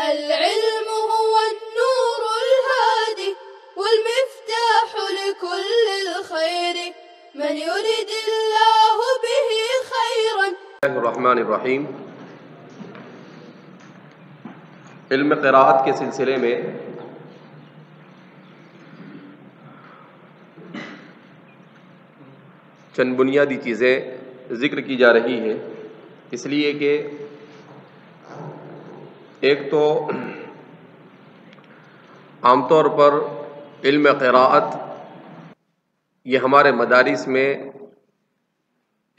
العلم هو النور الهادي والمفتاح لكل الخير من يريد الله به خيرا. الرحمن الرحیم. علم قراءت کے سلسلے میں چند بنیادی چیزیں ذکر کی جا رہی ہیں، اس لیے کہ ایک تو عام طور پر علم قراءت یہ ہمارے مدارس میں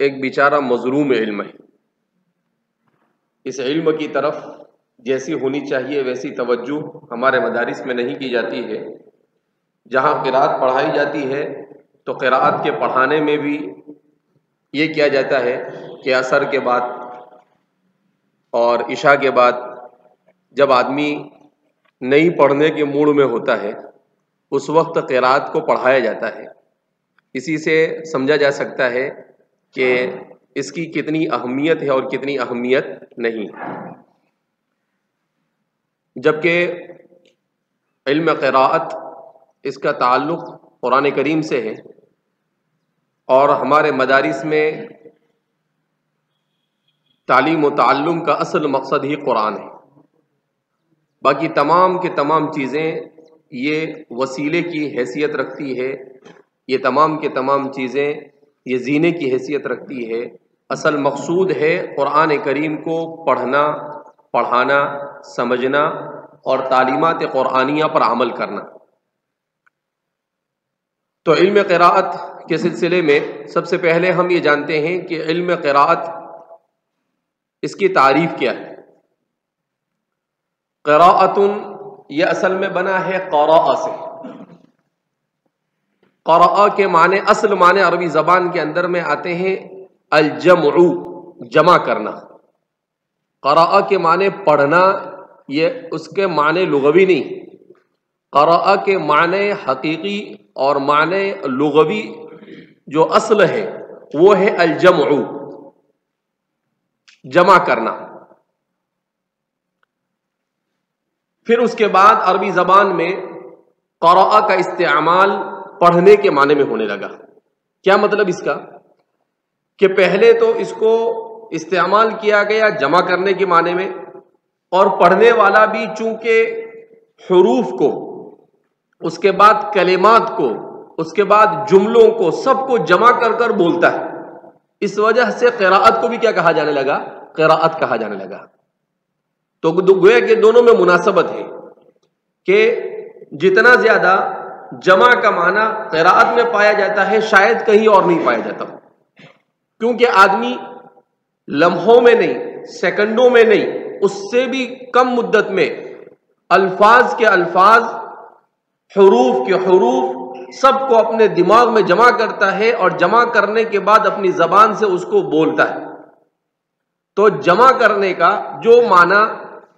ایک بیچارہ مظلوم علم ہے. اس علم کی طرف جیسی ہونی چاہیے ویسی توجہ ہمارے مدارس میں نہیں کی جاتی ہے. جہاں قراءت پڑھائی جاتی ہے تو قراءت کے پڑھانے میں بھی یہ کیا جاتا ہے کہ عصر کے بعد اور عشاء کے بعد جب آدمی نہیں پڑھنے کے موڈ میں ہوتا ہے اس وقت قراءت کو پڑھایا جاتا ہے. اسی سے سمجھا جا سکتا ہے کہ اس کی کتنی اہمیت ہے اور کتنی اہمیت نہیں. جبکہ علم قراءت اس کا تعلق قرآن کریم سے ہے اور ہمارے مدارس میں تعلیم و تعلم کا اصل مقصد ہی قرآن ہے. باقی تمام کے تمام چیزیں یہ وسیلے کی حیثیت رکھتی ہے، یہ تمام کے تمام چیزیں یہ زینے کی حیثیت رکھتی ہے. اصل مقصود ہے قرآن کریم کو پڑھنا، پڑھانا، سمجھنا اور تعلیمات قرآنیہ پر عمل کرنا. تو علم قراءت کے سلسلے میں سب سے پہلے ہم یہ جانتے ہیں کہ علم قراءت اس کی تعریف کیا ہے. قراءت یہ اصل میں بنا ہے قراء سے. قراء کے معنی، اصل معنی عربی زبان کے اندر میں آتے ہیں الجمع، جمع کرنا. قراء کے معنی پڑھنا، یہ اس کے معنی لغوی نہیں. قراء کے معنی حقیقی اور معنی لغوی جو اصل ہے وہ ہے الجمع، جمع کرنا. پھر اس کے بعد عربی زبان میں قراء کا استعمال پڑھنے کے معنی میں ہونے لگا. کیا مطلب اس کا؟ کہ پہلے تو اس کو استعمال کیا گیا جمع کرنے کے معنی میں، اور پڑھنے والا بھی چونکہ حروف کو، اس کے بعد کلمات کو، اس کے بعد جملوں کو، سب کو جمع کر کر بولتا ہے. اس وجہ سے قراءت کو بھی کیا کہا جانے لگا؟ قراءت کہا جانے لگا. تو گویا کہ دونوں میں مناسبت ہے کہ جتنا زیادہ جمع کا معنی قراءت میں پایا جاتا ہے شاید کہیں اور نہیں پایا جاتا، کیونکہ آدمی لمحوں میں نہیں، سیکنڈوں میں نہیں، اس سے بھی کم مدت میں الفاظ کے الفاظ، حروف کے حروف سب کو اپنے دماغ میں جمع کرتا ہے اور جمع کرنے کے بعد اپنی زبان سے اس کو بولتا ہے. تو جمع کرنے کا جو معنی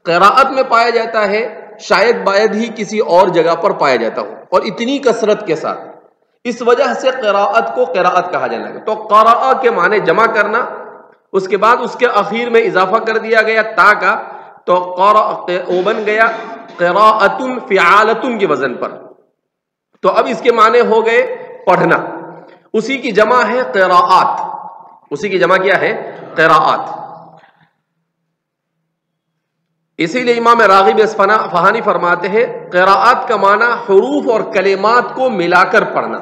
قراءت میں پایا جاتا ہے شاید باید ہی کسی اور جگہ پر پایا جاتا ہو، اور اتنی کثرت کے ساتھ. اس وجہ سے قراءت کو قراءت کہا جانے لگا. تو قراء کے معنی جمع کرنا، اس کے بعد اس کے اخیر میں اضافہ کر دیا گیا تا کا، تو وہ بن گیا قراءۃ فعالۃ کے وزن پر. تو اب اس کے معنی ہو گئے پڑھنا. اسی کی جمع ہے قراءات. اسی کی جمع کیا ہے؟ قراءات. اسی لیے امام راغب اصفہانی فرماتے ہیں قراءات کا معنی حروف اور کلمات کو ملا کر پڑھنا.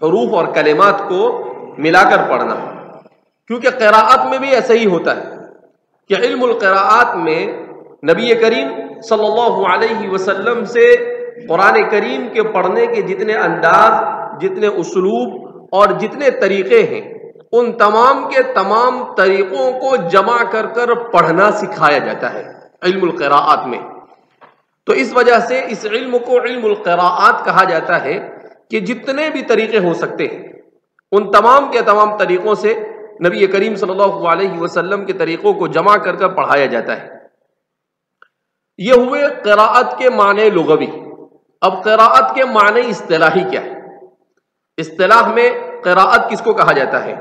حروف اور کلمات کو ملا کر پڑھنا. کیونکہ قراءت میں بھی ایسا ہی ہوتا ہے کہ علم القراءات میں نبی کریم صلی اللہ علیہ وسلم سے قرآن کریم کے پڑھنے کے جتنے انداز، جتنے اسلوب اور جتنے طریقے ہیں، ان تمام کے تمام طریقوں کو جمع کر کر پڑھنا سکھایا جاتا ہے علم القراءات میں. تو اس وجہ سے اس علم کو علم القراءات کہا جاتا ہے کہ جتنے بھی طریقے ہو سکتے ہیں ان تمام کے تمام طریقوں سے نبی کریم صلی اللہ علیہ وسلم کے طریقوں کو جمع کر کر پڑھایا جاتا ہے. یہ ہوئے قراءت کے معنی لغوی. اب قراءت کے معنی اصطلاحی کیا ہے؟ اصطلاح میں قراءت کس کو کہا جاتا ہے؟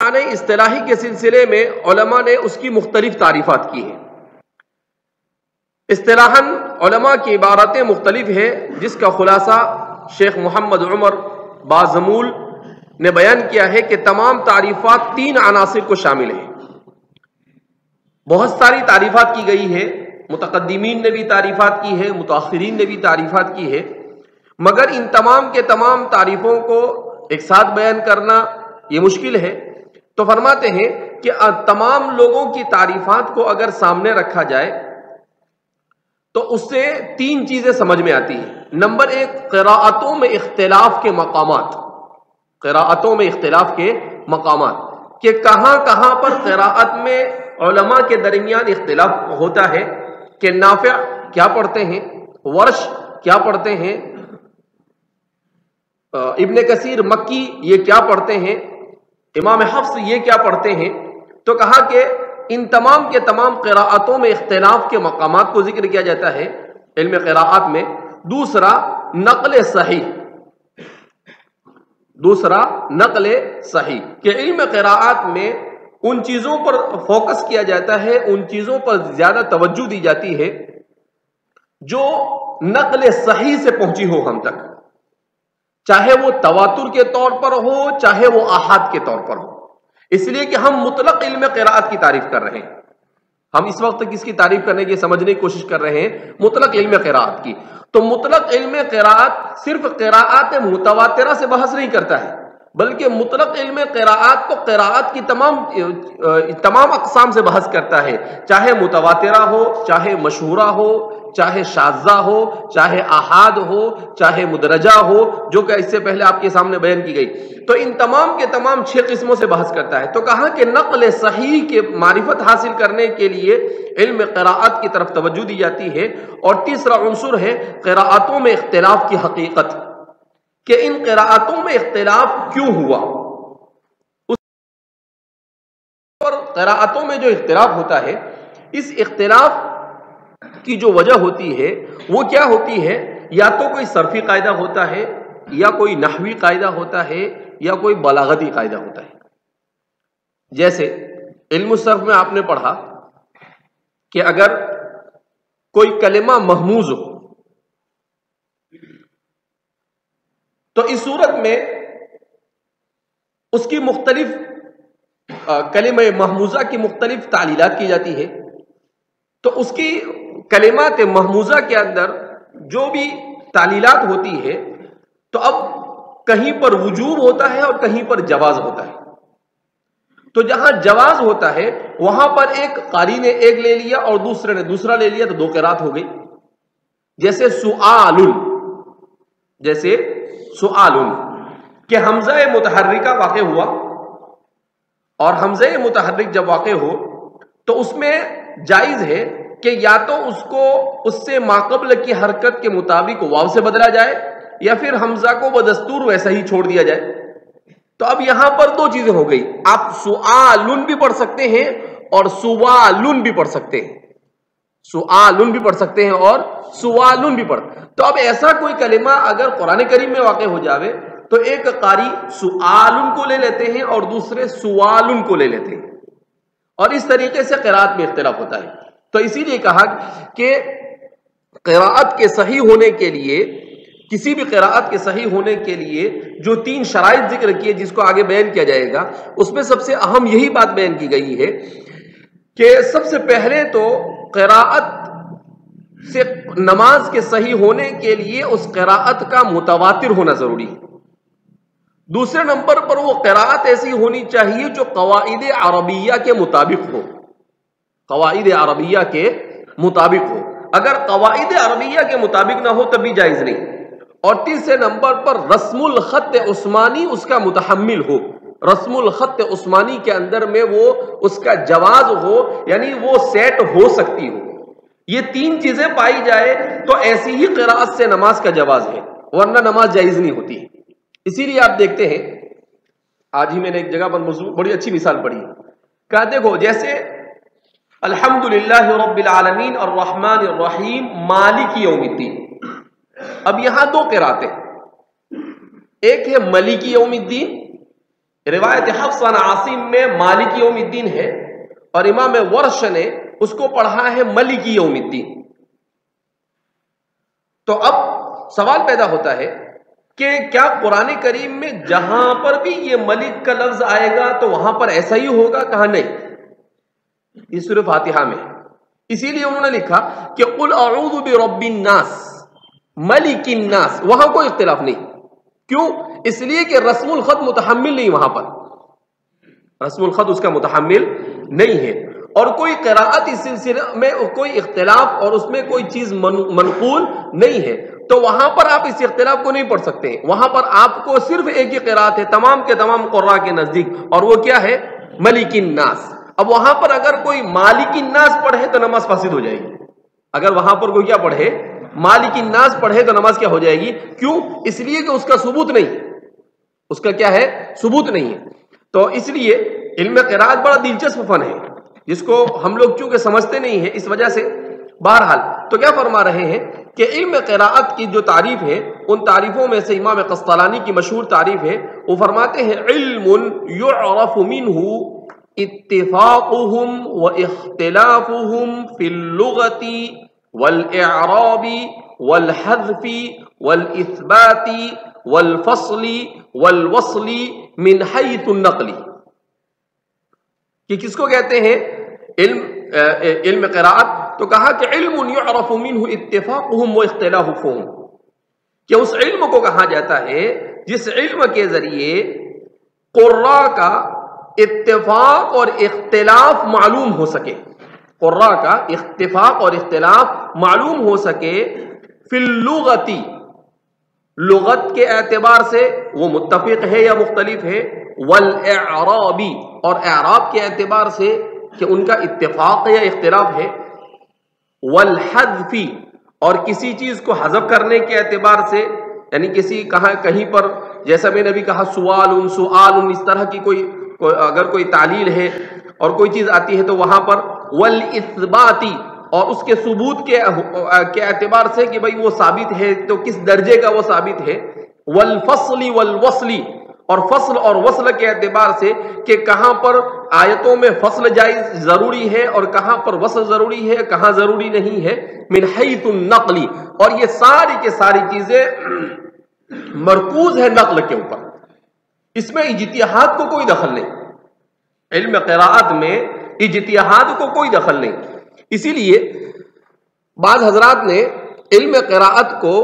معنی اصطلاحی کے سلسلے میں علماء نے اس کی مختلف تعریفات کی ہیں. اصطلاحاً علماء کی عبارتیں مختلف ہیں، جس کا خلاصہ شیخ محمد عمر بازمول نے بیان کیا ہے کہ تمام تعریفات 3 عناصر کو شامل ہیں۔ بہت ساری تعریفات کی گئی ہے، متقدمین نے بھی تعریفات کی ہے، متاخرین نے بھی تعریفات کی ہے، مگر ان تمام کے تمام تعریفوں کو ایک ساتھ بیان کرنا یہ مشکل ہے۔ تو فرماتے ہیں کہ تمام لوگوں کی تعریفات کو اگر سامنے رکھا جائے تو اس سے 3 چیزیں سمجھ میں آتی ہیں۔ نمبر 1، قراءتوں میں اختلاف کے مقامات، قراءتوں میں اختلاف کے مقامات، کہ کہاں کہاں پر قراءت میں علماء کے درمیان اختلاف ہوتا ہے، کہ نافع کیا پڑھتے ہیں، ورش کیا پڑھتے ہیں، ابن کثیر مکی یہ کیا پڑھتے ہیں، امام حفص یہ کیا پڑھتے ہیں۔ تو کہا کہ ان تمام کے تمام قراءتوں میں اختلاف کے مقامات کو ذکر کیا جاتا ہے علم قراءت میں۔ دوسرا نقل صحیح، دوسرا نقل صحیح، کہ علم قراءت میں ان چیزوں پر فوکس کیا جاتا ہے، ان چیزوں پر زیادہ توجہ دی جاتی ہے جو نقل صحیح سے پہنچی ہو ہم تک، چاہے وہ تواتر کے طور پر ہو، چاہے وہ آحاد کے طور پر ہو۔ اس لیے کہ ہم مطلق علم قراءت کی تعریف کر رہے ہیں، ہم اس وقت کس کی تعریف کرنے کی سمجھنے کی کوشش کر رہے ہیں، مطلق علم قراءت کی۔ تو مطلق علم قراءت صرف قراءات متواترہ سے بحث نہیں کرتا ہے، بلکہ مطلق علم قراءت تو قراءت کی تمام اقسام سے بحث کرتا ہے، چاہے متواترہ ہو، چاہے مشہورہ ہو، چاہے شاذہ ہو، چاہے آحاد ہو، چاہے مدرجہ ہو، جو کہ اس سے پہلے آپ کے سامنے بیان کی گئی۔ تو ان تمام کے تمام 6 قسموں سے بحث کرتا ہے۔ تو کہا کہ نقل صحیح کے معرفت حاصل کرنے کے لیے علم قراءت کی طرف توجہ دی جاتی ہے۔ اور تیسرا عنصر ہے قراءتوں میں اختلاف کی حقیقت، کہ ان قراءتوں میں اختلاف کیوں ہوا، اور قراءتوں میں جو اختلاف ہوتا ہے اس اختلاف کی جو وجہ ہوتی ہے وہ کیا ہوتی ہے، یا تو کوئی صرفی قاعدہ ہوتا ہے، یا کوئی نحوی قاعدہ ہوتا ہے، یا کوئی بلاغتی قاعدہ ہوتا ہے۔ جیسے علم الصرف میں آپ نے پڑھا کہ اگر کوئی کلمہ محموز ہو تو اس صورت میں اس کی مختلف کلمہ محموزہ کی مختلف تعلیلات کی جاتی ہے۔ تو اس کی کلمات محموزہ کے اندر جو بھی تعلیلات ہوتی ہے تو اب کہیں پر وجوب ہوتا ہے اور کہیں پر جواز ہوتا ہے۔ تو جہاں جواز ہوتا ہے وہاں پر ایک قاری نے ایک لے لیا اور دوسرے نے دوسرا لے لیا تو 2 قرات ہو گئی۔ جیسے سؤال، جیسے سؤال کہ حمزہ متحرکہ واقع ہوا، اور حمزہ متحرک جب واقع ہو تو اس میں جائز ہے کہ یا تو اس کو اس سے ماقبل کی حرکت کے مطابق واو سے بدلا جائے، یا پھر حمزہ کو بدستور ویسا ہی چھوڑ دیا جائے۔ تو اب یہاں پر 2 چیزیں ہو گئی، آپ سؤالن بھی پڑھ سکتے ہیں اور سوالن بھی پڑھ سکتے ہیں، سؤالن بھی پڑھ سکتے ہیں اور سوالن بھی پڑھ۔ تو اب ایسا کوئی کلمہ اگر قرآن کریم میں واقع ہو جاوے تو ایک قاری سؤالن کو لے لیتے ہیں اور دوسرے سوالن کو لے لیتے ہیں، اور اس طریقے سے قراءت میں اختلاف ہوتا ہے۔ تو اسی لیے کہا کہ قراءت کے صحیح ہونے کے لیے، کسی بھی قراءت کے صحیح ہونے کے لیے جو 3 شرائط ذکر کیے جس کو آگے بیان کیا جائے گا، اس میں سب سے اہم یہی بات بیان کی گئی ہے کہ سب سے پہلے تو قراءت سے نماز کے صحیح ہونے کے لیے اس قراءت کا متواتر ہونا ضروری ہے۔ دوسرے نمبر پر وہ قراءت ایسی ہونی چاہیے جو قواعد عربیہ کے مطابق ہو، قواعد عربیہ کے مطابق ہو۔ اگر قواعد عربیہ کے مطابق نہ ہو تب بھی جائز نہیں۔ اور تیسرے نمبر پر رسم الخط عثمانی اس کا متحمل ہو، رسم الخط عثمانی کے اندر میں وہ اس کا جواز ہو، یعنی وہ سیٹ ہو سکتی ہو۔ یہ 3 چیزیں پائی جائے تو ایسی ہی قراءت سے نماز کا جواز ہے، ورنہ نماز جائز نہیں ہوتی۔ اسی لیے آپ دیکھتے ہیں، آج ہی میں نے ایک جگہ پر بڑی اچھی مثال پڑھی، کہا دیکھو جیسے الحمدللہ رب العالمین الرحمن الرحیم مالک یوم الدین، اب یہاں 2 قراتیں، ایک ہے مالک یوم الدین، روایت حفص عن عاصم میں مالک یوم الدین ہے، اور امام ورش نے اس کو پڑھا ہے مالک یوم الدین۔ تو اب سوال پیدا ہوتا ہے کہ کیا قرآن کریم میں جہاں پر بھی یہ ملک کا لفظ آئے گا تو وہاں پر ایسا ہی ہوگا؟ کہا نہیں، یہ سورہ فاتحہ میں، اسی لیے انہوں نے لکھا کہ قل اعوذ برب الناس ملک الناس، وہاں کوئی اختلاف نہیں۔ کیوں؟ اس لیے کہ رسم الخط متحمل نہیں، وہاں پر رسم الخط اس کا متحمل نہیں ہے، اور کوئی قراءت اس سلسلے میں کوئی اختلاف اور اس میں کوئی چیز منقول نہیں ہے، تو وہاں پر آپ اس اختلاف کو نہیں پڑھ سکتے ہیں۔ وہاں پر آپ کو صرف ایک ہی قراءت ہے تمام کے تمام قراء کے نزدیک، اور وہ کیا ہے؟ ملک الناس۔ اب وہاں پر اگر کوئی مالک الناس پڑھے تو نماز فاسد ہو جائے گی۔ اگر وہاں پر کوئی کیا پڑھے؟ مالک الناس پڑھے تو نماز کیا ہو جائے گی؟ کیوں؟ اس لیے کہ اس کا ثبوت نہیں، اس کا کیا ہے؟ ثبوت نہیں ہے۔ تو اس لیے علم قراءت بڑا دلچسپ فن ہے جس کو ہم لوگ چونکہ سمجھتے نہیں ہیں، اس وجہ سے بہرحال تو کیا فرما رہے ہیں کہ علم قراءت کی جو تعریف ہے، ان تعریفوں میں سے امام قسطلانی کی مشہور تعریف ہے، وہ فرماتے ہیں علم یعرف منہ اتفاقهم واختلافهم في اللغة والإعراب والحذف والإثبات والفصل والوصل من حيث النقل، کہ کس کو کہتے ہیں علم قراءت؟ تو کہا کہ علم یعرف منہ اتفاقهم واختلافهم، کہ اس علم کو کہا جاتا ہے جس علم کے ذریعے قراء کا اتفاق اور اختلاف معلوم ہو سکے، قراء کا اتفاق اور اختلاف معلوم ہو سکے، فی اللغتی، لغت کے اعتبار سے وہ متفق ہے یا مختلف ہے، والاعرابی، اور اعراب کے اعتبار سے کہ ان کا اتفاق یا اختلاف ہے، والحذفی، اور کسی چیز کو حذف کرنے کے اعتبار سے، یعنی کہیں پر جیسا میں نے بھی کہا سوال اس طرح کی اگر کوئی تعلیل ہے اور کوئی چیز آتی ہے تو وہاں پر والاثباتی، اور اس کے ثبوت کے اعتبار سے کہ بھئی وہ ثابت ہے تو کس درجے کا وہ ثابت ہے، والفصل والوصل، اور فصل اور وصل کے اعتبار سے کہ کہاں پر آیتوں میں فصل جائز ضروری ہے اور کہاں پر وصل ضروری ہے، کہاں ضروری نہیں ہے، من حیث النقل، اور یہ ساری کے ساری چیزیں مرکوز ہے نقل کے اوپر، اس میں اجتہاد کو کوئی دخل نہیں، علم قراءت میں اجتہاد کو کوئی دخل نہیں۔ اسی لیے بعض حضرات نے علم قراءت کو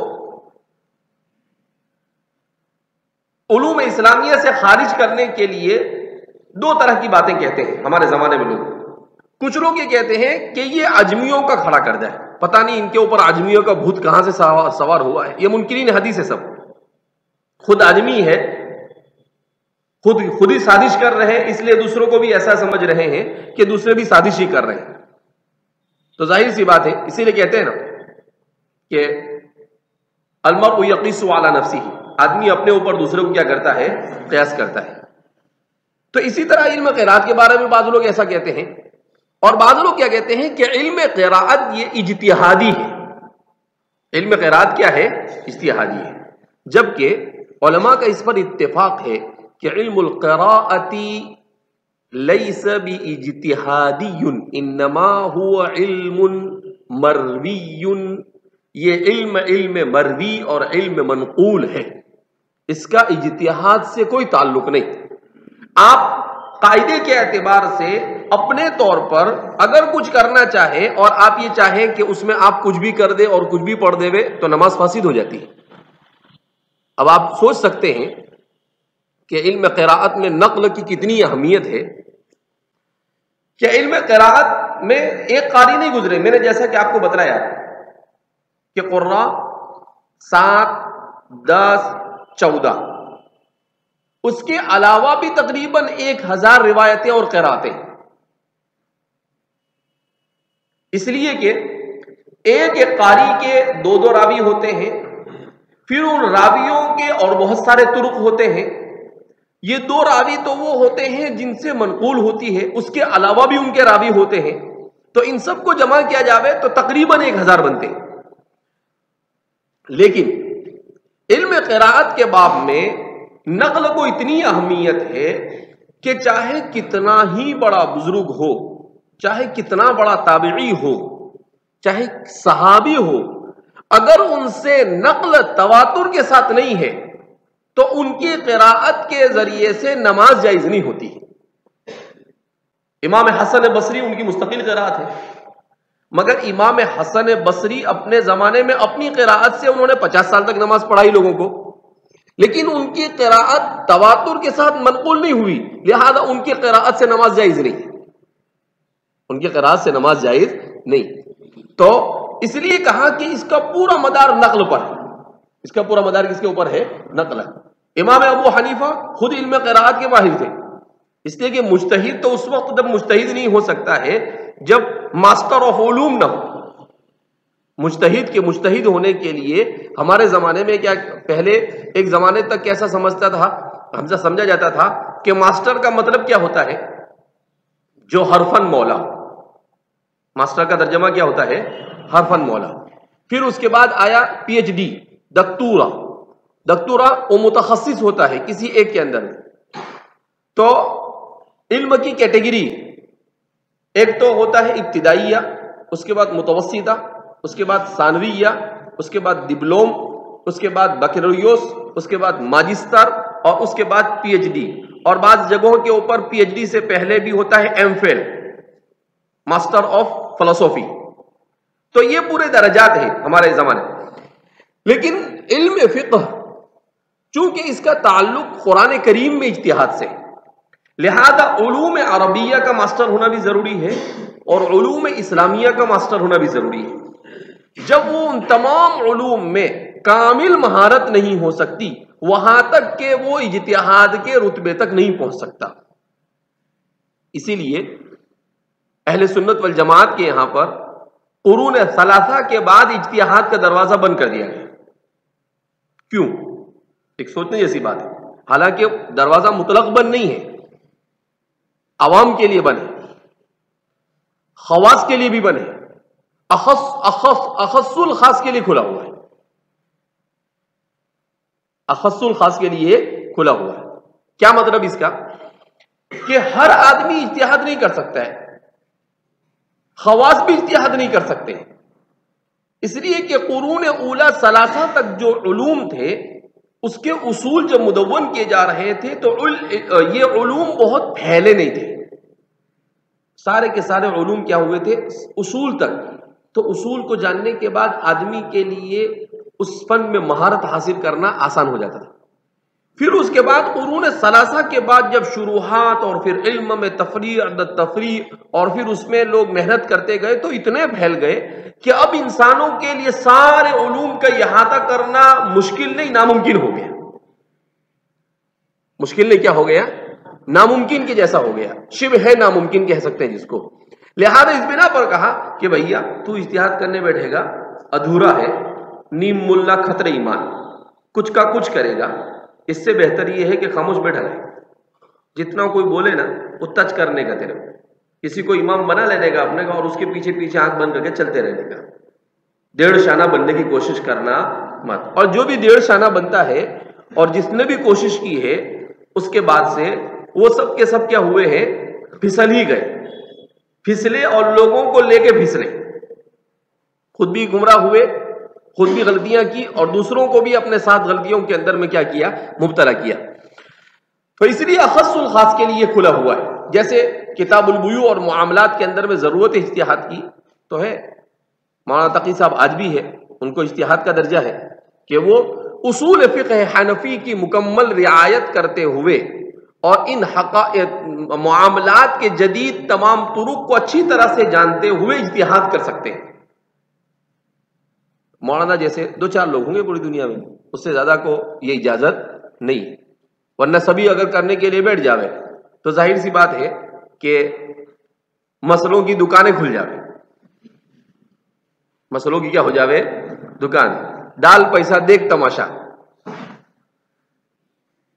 علوم اسلامیہ سے خارج کرنے کے لیے دو طرح کی باتیں کہتے ہیں ہمارے زمانے میں لوگ۔ کچھ لوگ یہ کہتے ہیں کہ یہ عجمیوں کا کھڑا کردہ ہے، پتہ نہیں ان کے اوپر عجمیوں کا بھوت کہاں سے سوار ہوا ہے، یہ منکرین حدیث ہے، سب خود عجمی ہے، خود ہی سازش کر رہے ہیں، اس لیے دوسروں کو بھی ایسا سمجھ رہے ہیں کہ دوسرے بھی سازش ہی کر رہے ہیں، تو ظاہر سی بات ہے، اسی لیے کہتے ہیں نا کہ المرء یقیس علی نفسہ، آدمی اپنے اوپر دوسرے کو کیا کرتا ہے؟ قیاس کرتا ہے۔ تو اسی طرح علم قراءت کے بارے میں بعض لوگ ایسا کہتے ہیں، اور بعض لوگ کیا کہتے ہیں کہ علم قراءت یہ اجتہادی ہے، علم قراءت کیا ہے؟ اجتہادی ہے، جبکہ علماء کا اس پر اتفاق ہے کہ علم القراءت لیس باجتہادی انما هو علم مروی، یہ علم مروی اور علم منقول ہے، اس کا اجتہاد سے کوئی تعلق نہیں۔ آپ قاعدے کے اعتبار سے اپنے طور پر اگر کچھ کرنا چاہیں اور آپ یہ چاہیں کہ اس میں آپ کچھ بھی کر دے اور کچھ بھی پڑھ دے تو نماز فاسد ہو جاتی ہے۔ اب آپ سوچ سکتے ہیں کہ علم قراءت میں نقل کی کتنی اہمیت ہے، کہ علم قراءت میں ایک قاری نہیں گزرے، میں نے جیسا کہ آپ کو بتلایا کہ قراء 7، 10، 14، اس کے علاوہ بھی تقریباً 1000 روایتیں اور قراءتیں، اس لیے کہ ایک قاری کے 2 راوی ہوتے ہیں، پھر ان راویوں کے اور بہت سارے طرق ہوتے ہیں، یہ 2 راوی تو وہ ہوتے ہیں جن سے منقول ہوتی ہے، اس کے علاوہ بھی ان کے راوی ہوتے ہیں، تو ان سب کو جمع کیا جاوے تو تقریباً 1000 بنتے ہیں۔ لیکن علم قراءت کے باب میں نقل کو اتنی اہمیت ہے کہ چاہے کتنا ہی بڑا بزرگ ہو، چاہے کتنا بڑا تابعی ہو، چاہے صحابی ہو، اگر ان سے نقل تواتر کے ساتھ نہیں ہے تو ان کی قراءت کے ذریعے سے نماز جائز نہیں ہوتی. امام حسن بصری ان کی مستقل قراءت ہے، مگر امام حسن بصری اپنے زمانے میں اپنی قراءت سے انہوں نے 50 سال تک نماز پڑھائی لوگوں کو، لیکن ان کی قراءت تواتر کے ساتھ منقول نہیں ہوئی، لہذا ان کی قراءت سے نماز جائز نہیں. ان کی قراءت سے نماز جائز نہیں. تو اس لیے کہا کہ اس کا پورا مدار نقل پر ہے. اس کا پورا مدار کس کے اوپر ہے؟ نقل ہے. امام ابو حنیفہ خود علم قراءت کے ماہر تھے، اس لیے کہ مجتہد تو اس وقت جب مجتہد نہیں ہو سکتا ہے جب ماسٹر آف علوم نہ ہو. مجتہد کے مجتہد ہونے کے لیے ہمارے زمانے میں کیا، پہلے ایک زمانے تک کیسا سمجھا جاتا تھا کہ ماسٹر کا مطلب کیا ہوتا ہے؟ جو حرفن مولا. ماسٹر کا ترجمہ کیا ہوتا ہے؟ حرفن مولا. پھر اس کے بعد آیا پی ایچ ڈی، دکتورا. دکتورا وہ متخصص ہوتا ہے کسی ایک کے اندر. تو علم کی کیٹیگری ایک تو ہوتا ہے ابتدائیہ، اس کے بعد متوسطہ، اس کے بعد ثانویہ، اس کے بعد ڈپلوم، اس کے بعد بکالوریوس، اس کے بعد ماجسٹر، اور اس کے بعد پی ایچ ڈی. اور بعض جگہوں کے اوپر پی ایچ ڈی سے پہلے بھی ہوتا ہے ایم فل، ماسٹر آف فلسفی. تو یہ پورے درجات ہیں ہمارے زمانے. لیکن علم فقہ چونکہ اس کا تعلق قرآن کریم میں اجتہاد سے، لہذا علوم عربیہ کا ماسٹر ہونا بھی ضروری ہے اور علوم اسلامیہ کا ماسٹر ہونا بھی ضروری ہے. جب وہ ان تمام علوم میں کامل مہارت نہیں ہو سکتی وہاں تک کہ وہ اجتہاد کے رتبے تک نہیں پہنچ سکتا. اسی لیے اہل سنت والجماعت کے یہاں پر قرون ثلاثہ کے بعد اجتہاد کا دروازہ بند کر دیا گیا. کیوں؟ ایک سوچنے جیسی بات ہے. حالانکہ دروازہ مطلق بند نہیں ہے، عوام کے لیے بند ہے، خواص کے لیے بھی بند ہے، اخص الخاص کے لیے کھلا ہوا ہے. اخص الخاص کے لیے کھلا ہوا ہے. کیا مطلب اس کا؟ کہ ہر آدمی اجتہاد نہیں کر سکتا ہے، خواص بھی اجتہاد نہیں کر سکتے. اس لیے کہ قرون اولا ثلاثہ تک جو علوم تھے اس کے اصول جب مدون کیے جا رہے تھے تو یہ علوم بہت پھیلے نہیں تھے. سارے کے سارے علوم کیا ہوئے تھے؟ اصول تک. تو اصول کو جاننے کے بعد آدمی کے لیے اس فن میں مہارت حاصل کرنا آسان ہو جاتا تھا. پھر اس کے بعد قرون ثلاثہ کے بعد جب شروحات اور پھر علم میں تفریع اور پھر اس میں لوگ محنت کرتے گئے تو اتنے پھیل گئے کہ اب انسانوں کے لیے سارے علوم کا احاطہ کرنا مشکل نہیں، ناممکن ہو گیا. مشکل نہیں، کیا ہو گیا؟ ناممکن کے جیسا ہو گیا، شبہ ہے ناممکن کہہ سکتے ہیں جس کو. لہذا اس بنا پر کہا کہ بھیا تو اجتہاد کرنے بیٹھے گا ادھورا ہے، نیم ملا خطر ایمان، کچھ کا کچھ کرے گا. اس سے بہتر یہ ہے کہ خاموش بیٹھا رہے. جتنا کوئی بولے نا وہ ٹچ کرنے کا، تیرے کسی کو امام بنا لینے کا اپنے کا اور اس کے پیچھے پیچھے آنکھ بند کر کے چلتے رہنے کا. 1.5 شانہ بننے کی کوشش کرنا مت. اور جو بھی 1.5 شانہ بنتا ہے اور جس نے بھی کوشش کی ہے اس کے بعد سے وہ سب کے سب کیا ہوئے ہیں؟ پھسل ہی گئے. پھسلے اور لوگوں کو لے کے پھسلے. خود بھی گمراہ ہوئے، خود بھی غلطیاں کی اور دوسروں کو بھی اپنے ساتھ غلطیوں کے اندر میں کیا کیا؟ مبتلا کیا. تو اس لیے اخص الخاص کے لیے کھلا ہوا ہے. جیسے کتاب البیوع اور معاملات کے اندر میں ضرورت اجتہاد کی تو ہے. مولانا تقی صاحب آج بھی ہے، ان کو اجتہاد کا درجہ ہے کہ وہ اصول فقہ حنفی کی مکمل رعایت کرتے ہوئے اور ان معاملات کے جدید تمام طرق کو اچھی طرح سے جانتے ہوئے اجتہاد کر سکتے ہیں. مولانا جیسے 2-4 لوگ ہوں گے پوری دنیا میں، اس سے زیادہ کو یہ اجازت نہیں ہے. ورنہ سبھی اگر کرنے کے لیے بیٹھ جاوے تو ظاہر سی بات ہے کہ مسئلوں کی دکانیں کھل جاوے. مسئلوں کی کیا ہو جاوے؟ دکان. ڈال پیسہ دیکھ تماشا.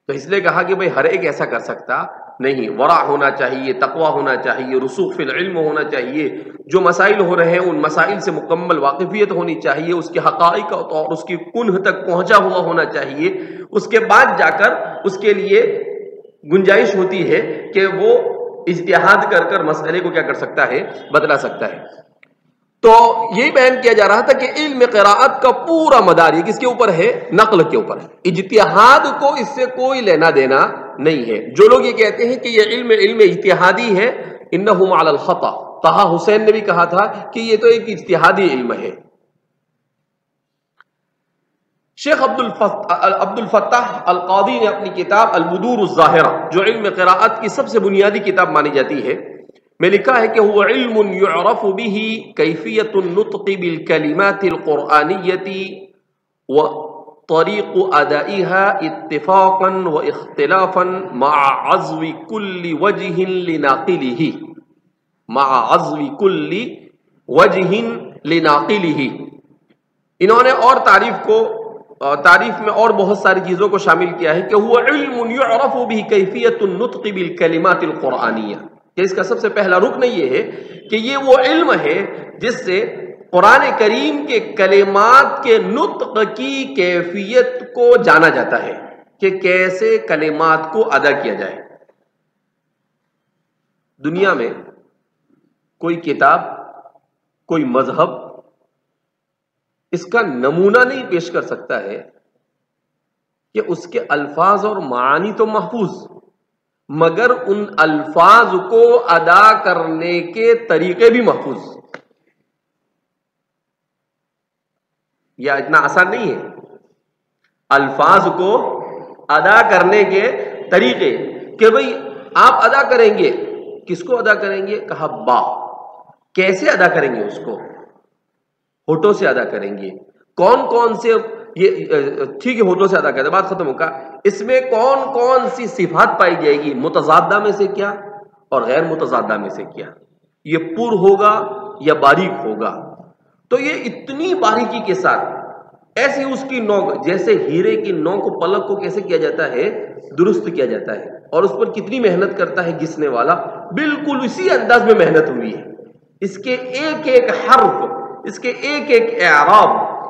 تو اس لیے کہا کہ بھئی ہر ایک ایسا کر سکتا نہیں. ورع ہونا چاہیے، تقوی ہونا چاہیے، رسوخ فی العلم ہونا چاہیے. جو مسائل ہو رہے ہیں ان مسائل سے مکمل واقفیت ہونی چاہیے، اس کے حقائق اور اس کی کنہ تک پہنچا ہوا ہونا چاہیے. اس کے بعد جا کر اس کے لیے گنجائش ہوتی ہے کہ وہ اجتہاد کر کر مسئلے کو کیا کر سکتا ہے؟ بدلا سکتا ہے. تو یہی بیان کیا جا رہا تھا کہ علم قراءت کا پورا مدار یہ کس کے اوپر ہے؟ نقل کے اوپر ہے. اجتہاد کو اس سے کوئی لینا دینا نہیں ہے. جو لوگ یہ کہتے ہیں کہ یہ علم اجتہادی ہے، انہم علی الخطا، طہ حسین نے بھی کہا تھا کہ یہ تو ایک اجتہادی علم ہے. شیخ عبد الفتاح القاضی نے اپنی کتاب البدور الظاہرہ، جو علم قراءت کی سب سے بنیادی کتاب مانی جاتی ہے، میں لکھا ہے کہ هو علم يعرف به كيفية النطق بالكلمات القرآنية وطريق أدائها اتفاقا واختلافا مع عزو كل وجه لناقله، مع عزو كل وجه لناقله. انہوں نے اور تعریف میں اور بہت ساری چیزوں کو شامل کیا ہے کہ هو علم يعرف به كيفية النطق بالكلمات القرآنية، کہ اس کا سب سے پہلا رکن یہ ہے کہ یہ وہ علم ہے جس سے قرآن کریم کے کلمات کے نطق کی کیفیت کو جانا جاتا ہے کہ کیسے کلمات کو ادا کیا جائے. دنیا میں کوئی کتاب، کوئی مذہب اس کا نمونہ نہیں پیش کر سکتا ہے کہ اس کے الفاظ اور معانی تو محفوظ، مگر ان الفاظ کو ادا کرنے کے طریقے بھی محفوظ. یہ اتنا آسان نہیں ہے. الفاظ کو ادا کرنے کے طریقے کہ بھئی آپ ادا کریں گے، کس کو ادا کریں گے؟ کہا با. کیسے ادا کریں گے؟ اس کو ہونٹوں سے ادا کریں گے. کون کون سے، یہ ٹھیک ہے ہونٹوں سے ادا کریں، بات ختم ہوگا. اس میں کون کون سی صفات پائی جائے گی؟ متضادہ میں سے کیا اور غیر متضادہ میں سے کیا؟ یہ پر ہوگا یا باریک ہوگا؟ تو یہ اتنی باریکی کے ساتھ ایسی اس کی نوک، جیسے ہیرے کی نوک پلک کو کیسے کیا جاتا ہے؟ درست کیا جاتا ہے. اور اس پر کتنی محنت کرتا ہے گھسنے والا، بالکل اسی انداز میں محنت ہوئی ہے. اس کے ایک ایک حرف، اس کے ایک ایک اعراب،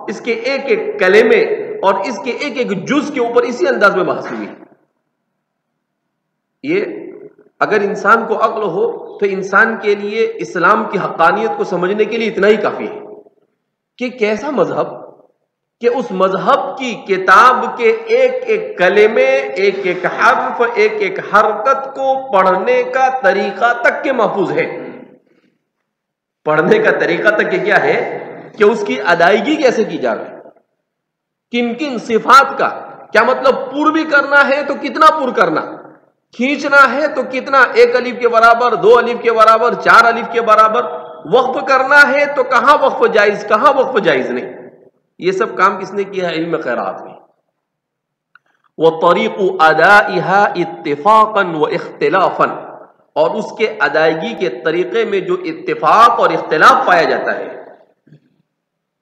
اس کے ایک ایک کلمے اور اس کے ایک ایک جز کے اوپر اسی انداز میں بحث ہوئی. یہ اگر انسان کو عقل ہو تو انسان کے لیے اسلام کی حقانیت کو سمجھنے کے لیے اتنا ہی کافی ہے کہ کیسا مذہب کہ اس مذہب کی کتاب کے ایک ایک کلمے، ایک ایک حرف، ایک ایک حرکت کو پڑھنے کا طریقہ تک کے محفوظ ہے. پڑھنے کا طریقہ تک کہ کیا ہے کہ اس کی ادائیگی کیسے کی جا رہی ہے، کن کن صفات کا کیا مطلب. پر بھی کرنا ہے تو کتنا پر کرنا، کھینچنا ہے تو کتنا، 1 الف کے برابر، 2 الف کے برابر، 4 الف کے برابر. وقف کرنا ہے تو کہاں وقف جائز، کہاں وقف جائز نہیں. یہ سب کام کس نے کیا ہے؟ علم قراءت میں. وطریق ادائها اتفاقا واختلافا، اور اس کے ادائیگی کے طریقے میں جو اتفاق اور اختلاف پایا جاتا ہے،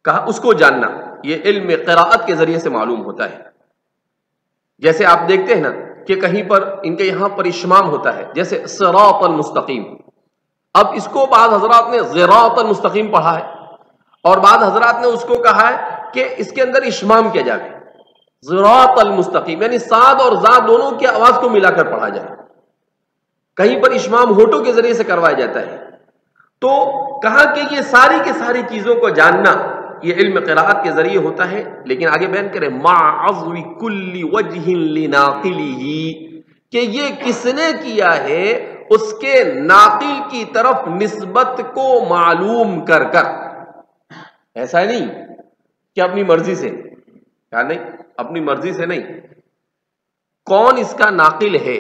کہا اس کو جاننا یہ علم قراءت کے ذریعے سے معلوم ہوتا ہے. جیسے آپ دیکھتے ہیں نا کہ کہیں پر ان کے یہاں پر اشمام ہوتا ہے، جیسے صراط المستقیم. اب اس کو بعض حضرات نے صراط المستقیم پڑھا ہے اور بعض حضرات نے اس کو کہا ہے کہ اس کے اندر اشمام کیا جائے، صراط المستقیم، یعنی صاد اور زاد دونوں کی آواز کو ملا کر پڑھا جائے. کہیں پر اشمام ہونٹوں کے ذریعے سے کروایا جاتا ہے. تو کہا کہ یہ ساری کی ساری چیزوں کو جاننا یہ علم قراءت کے ذریعے ہوتا ہے. لیکن آگے بیان کریں مع عضو کل وجہ لناقلہ، کہ یہ کس نے کیا ہے؟ اس کے ناقل کی طرف نسبت کو معلوم کر کر. ایسا نہیں کہ اپنی مرضی سے، کیا نہیں، اپنی مرضی سے نہیں. کون اس کا ناقل ہے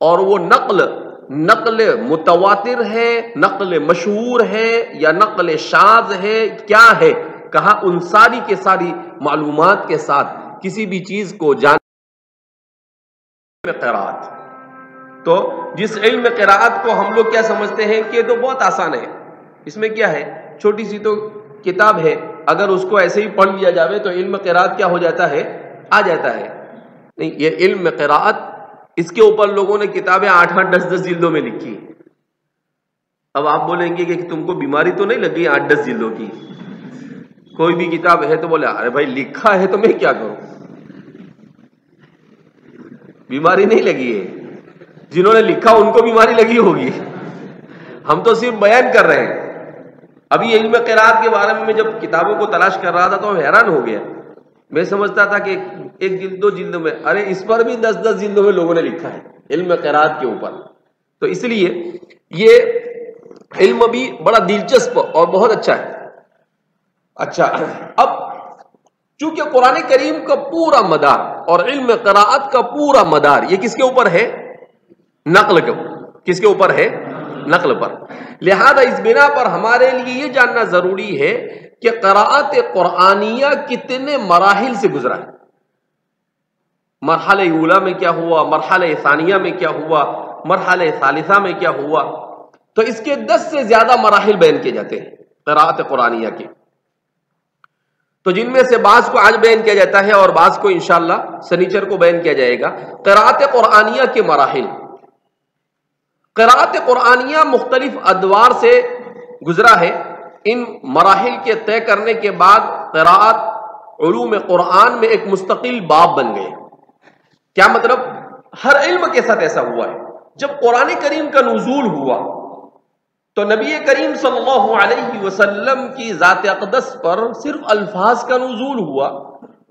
اور وہ نقل متواتر ہے، نقل مشہور ہے یا نقل شاذ ہے، کیا ہے؟ کہا ان ساری کے ساری معلومات کے ساتھ کسی بھی چیز کو جان قراءت. تو جس علم قراءت کو ہم لوگ کیا سمجھتے ہیں کہ تو بہت آسان ہے، اس میں کیا ہے، چھوٹی سی تو کتاب ہے، اگر اس کو ایسے ہی پڑھ لیا جاوے تو علم قراءت کیا ہو جاتا ہے؟ آ جاتا ہے. نہیں، یہ علم قراءت، اس کے اوپر لوگوں نے کتابیں 8-8 10-10 جلدوں میں لکھی. اب آپ بولیں گے کہ تم کو بیماری تو نہیں لگ گئی 8-10 جلدوں کی؟ کوئی بھی کتاب ہے تو بولے ارے بھائی لکھا ہے تو میں کیا کروں، بیماری نہیں لگی ہے. جنہوں نے لکھا ان کو بیماری لگی ہوگی، ہم تو صرف بیان کر رہے ہیں. ابھی علم قراءت کے بارے میں جب کتابوں کو تلاش کر رہا تھا تو حیران ہو گیا. میں سمجھتا تھا کہ ایک جلد دو جلد میں، ارے اس پر بھی 10 جلدوں میں لوگوں نے لکھا ہے علم قراءت کے اوپر. تو اس لیے یہ علم بھی بڑا دلچسپ اور بہت اچھا ہے. اچھا، اب چونکہ قرآن کریم کا پورا مدار اور علم قراءت کا پورا مدار یہ کس کے اوپر ہے؟ نقل کے اوپر. کس کے اوپر ہے؟ نقل پر. لہذا اس بنا پر ہمارے لیے یہ جاننا ضروری ہے کہ قراءت قرآنیہ کتنے مراحل سے گزرا ہے. مرحلہ اولا میں کیا ہوا، مرحلہ ثانیہ میں کیا ہوا، مرحلہ ثالثہ میں کیا ہوا. تو اس کے 10 سے زیادہ مراحل بیان کیے جاتے ہیں قراءت قرآنیہ کے. تو جن میں سے بعض کو آج بیان کیا جاتا ہے اور بعض کو انشاءاللہ سنیچر کو بیان کیا جائے گا. قراءت قرآنیہ کے مراحل. قراءت قرآنیہ مختلف ادوار سے گزرا ہے. ان مراحل کے طے کرنے کے بعد قراءت علوم قرآن میں ایک مستقل باب بن گئے. کیا مطلب؟ ہر علم کے ساتھ ایسا ہوا ہے. جب قرآن کریم کا نزول ہوا تو نبی کریم صلی اللہ علیہ وسلم کی ذات اقدس پر صرف الفاظ کا نزول ہوا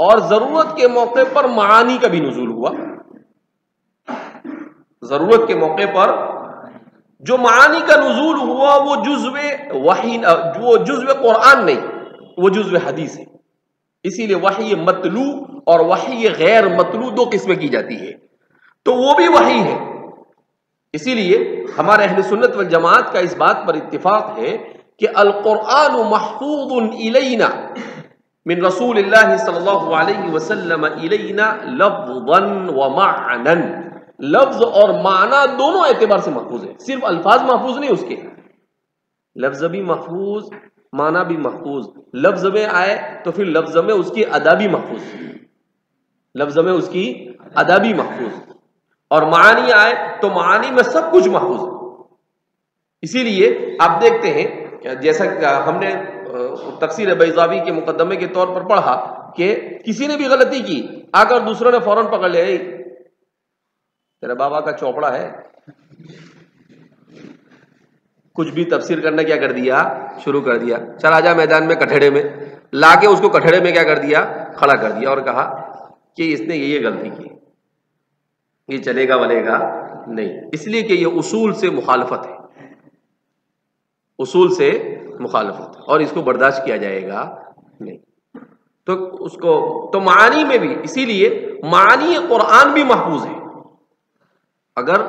اور ضرورت کے موقع پر معانی کا بھی نزول ہوا. ضرورت کے موقع پر جو معانی کا نزول ہوا وہ جزو قرآن نہیں، وہ جزو حدیث ہے. اسی لیے وحی متلو اور وحی غیر متلو دو قسمیں کی جاتی ہے. تو وہ بھی وحی ہے. اسی لیے ہمارے اہل سنت والجماعت کا اس بات پر اتفاق ہے کہ القرآن محفوظ الینا من رسول اللہ صلی اللہ علیہ وسلم الینا لفظا ومعنا. لفظ اور معنی دونوں اعتبار سے محفوظ ہے. صرف الفاظ محفوظ نہیں، اس کے لفظ بھی محفوظ، معنی بھی محفوظ. لفظ میں آئے تو پھر لفظ میں اس کی ادا بھی محفوظ، لفظ میں اس کی ادا بھی محفوظ، اور معانی آئے تو معانی میں سب کچھ محفوظ. اسی لیے آپ دیکھتے ہیں جیسا کہ ہم نے تفسیر بیضاوی کے مقدمے کے طور پر پڑھا کہ کسی نے بھی غلطی کی، آ کر دوسروں نے فوراً پکڑ لیا، تیرے بابا کا چوپڑا ہے. کچھ بھی تفسیر کرنا کیا کر دیا، شروع کر دیا. چل آجا میدان میں کٹھڑے میں لا کے اس کو کٹھڑے میں کیا کر دیا، کھڑا کر دیا اور کہا کہ اس نے یہ غلطی کی، یہ چلے گا ولے گا نہیں. اس لیے کہ یہ اصول سے مخالفت ہے، اصول سے مخالفت ہے اور اس کو برداشت کیا جائے گا نہیں. تو اس کو تو معانی میں بھی، اسی لیے معانی قرآن بھی محفوظ ہے. اگر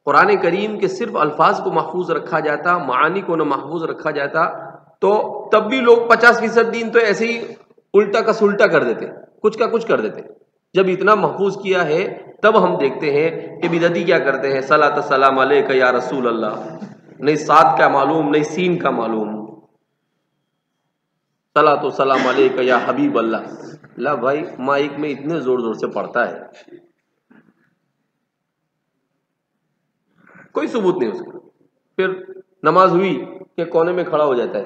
قرآن کریم کے صرف الفاظ کو محفوظ رکھا جاتا، معانی کو نہ محفوظ رکھا جاتا، تو تب بھی لوگ 50% دین تو ایسے ہی الٹا کا سلٹا کر دیتے، کچھ کا کچھ کر دیتے. جب اتنا محفوظ کیا ہے تب ہم دیکھتے ہیں کہ بدعتی کیا کرتے ہیں، صلاۃ السلام علیک یا رسول اللہ، نہیں صاد کا معلوم نہیں سین کا معلوم، صلاۃ السلام علیک یا حبیب اللہ. لا بھائی، مائک میں اتنے زور زور سے پڑھتا ہے، کوئی ثبوت نہیں اس کا. پھر نماز ہوئی کہ کونے میں کھڑا ہو جاتا ہے،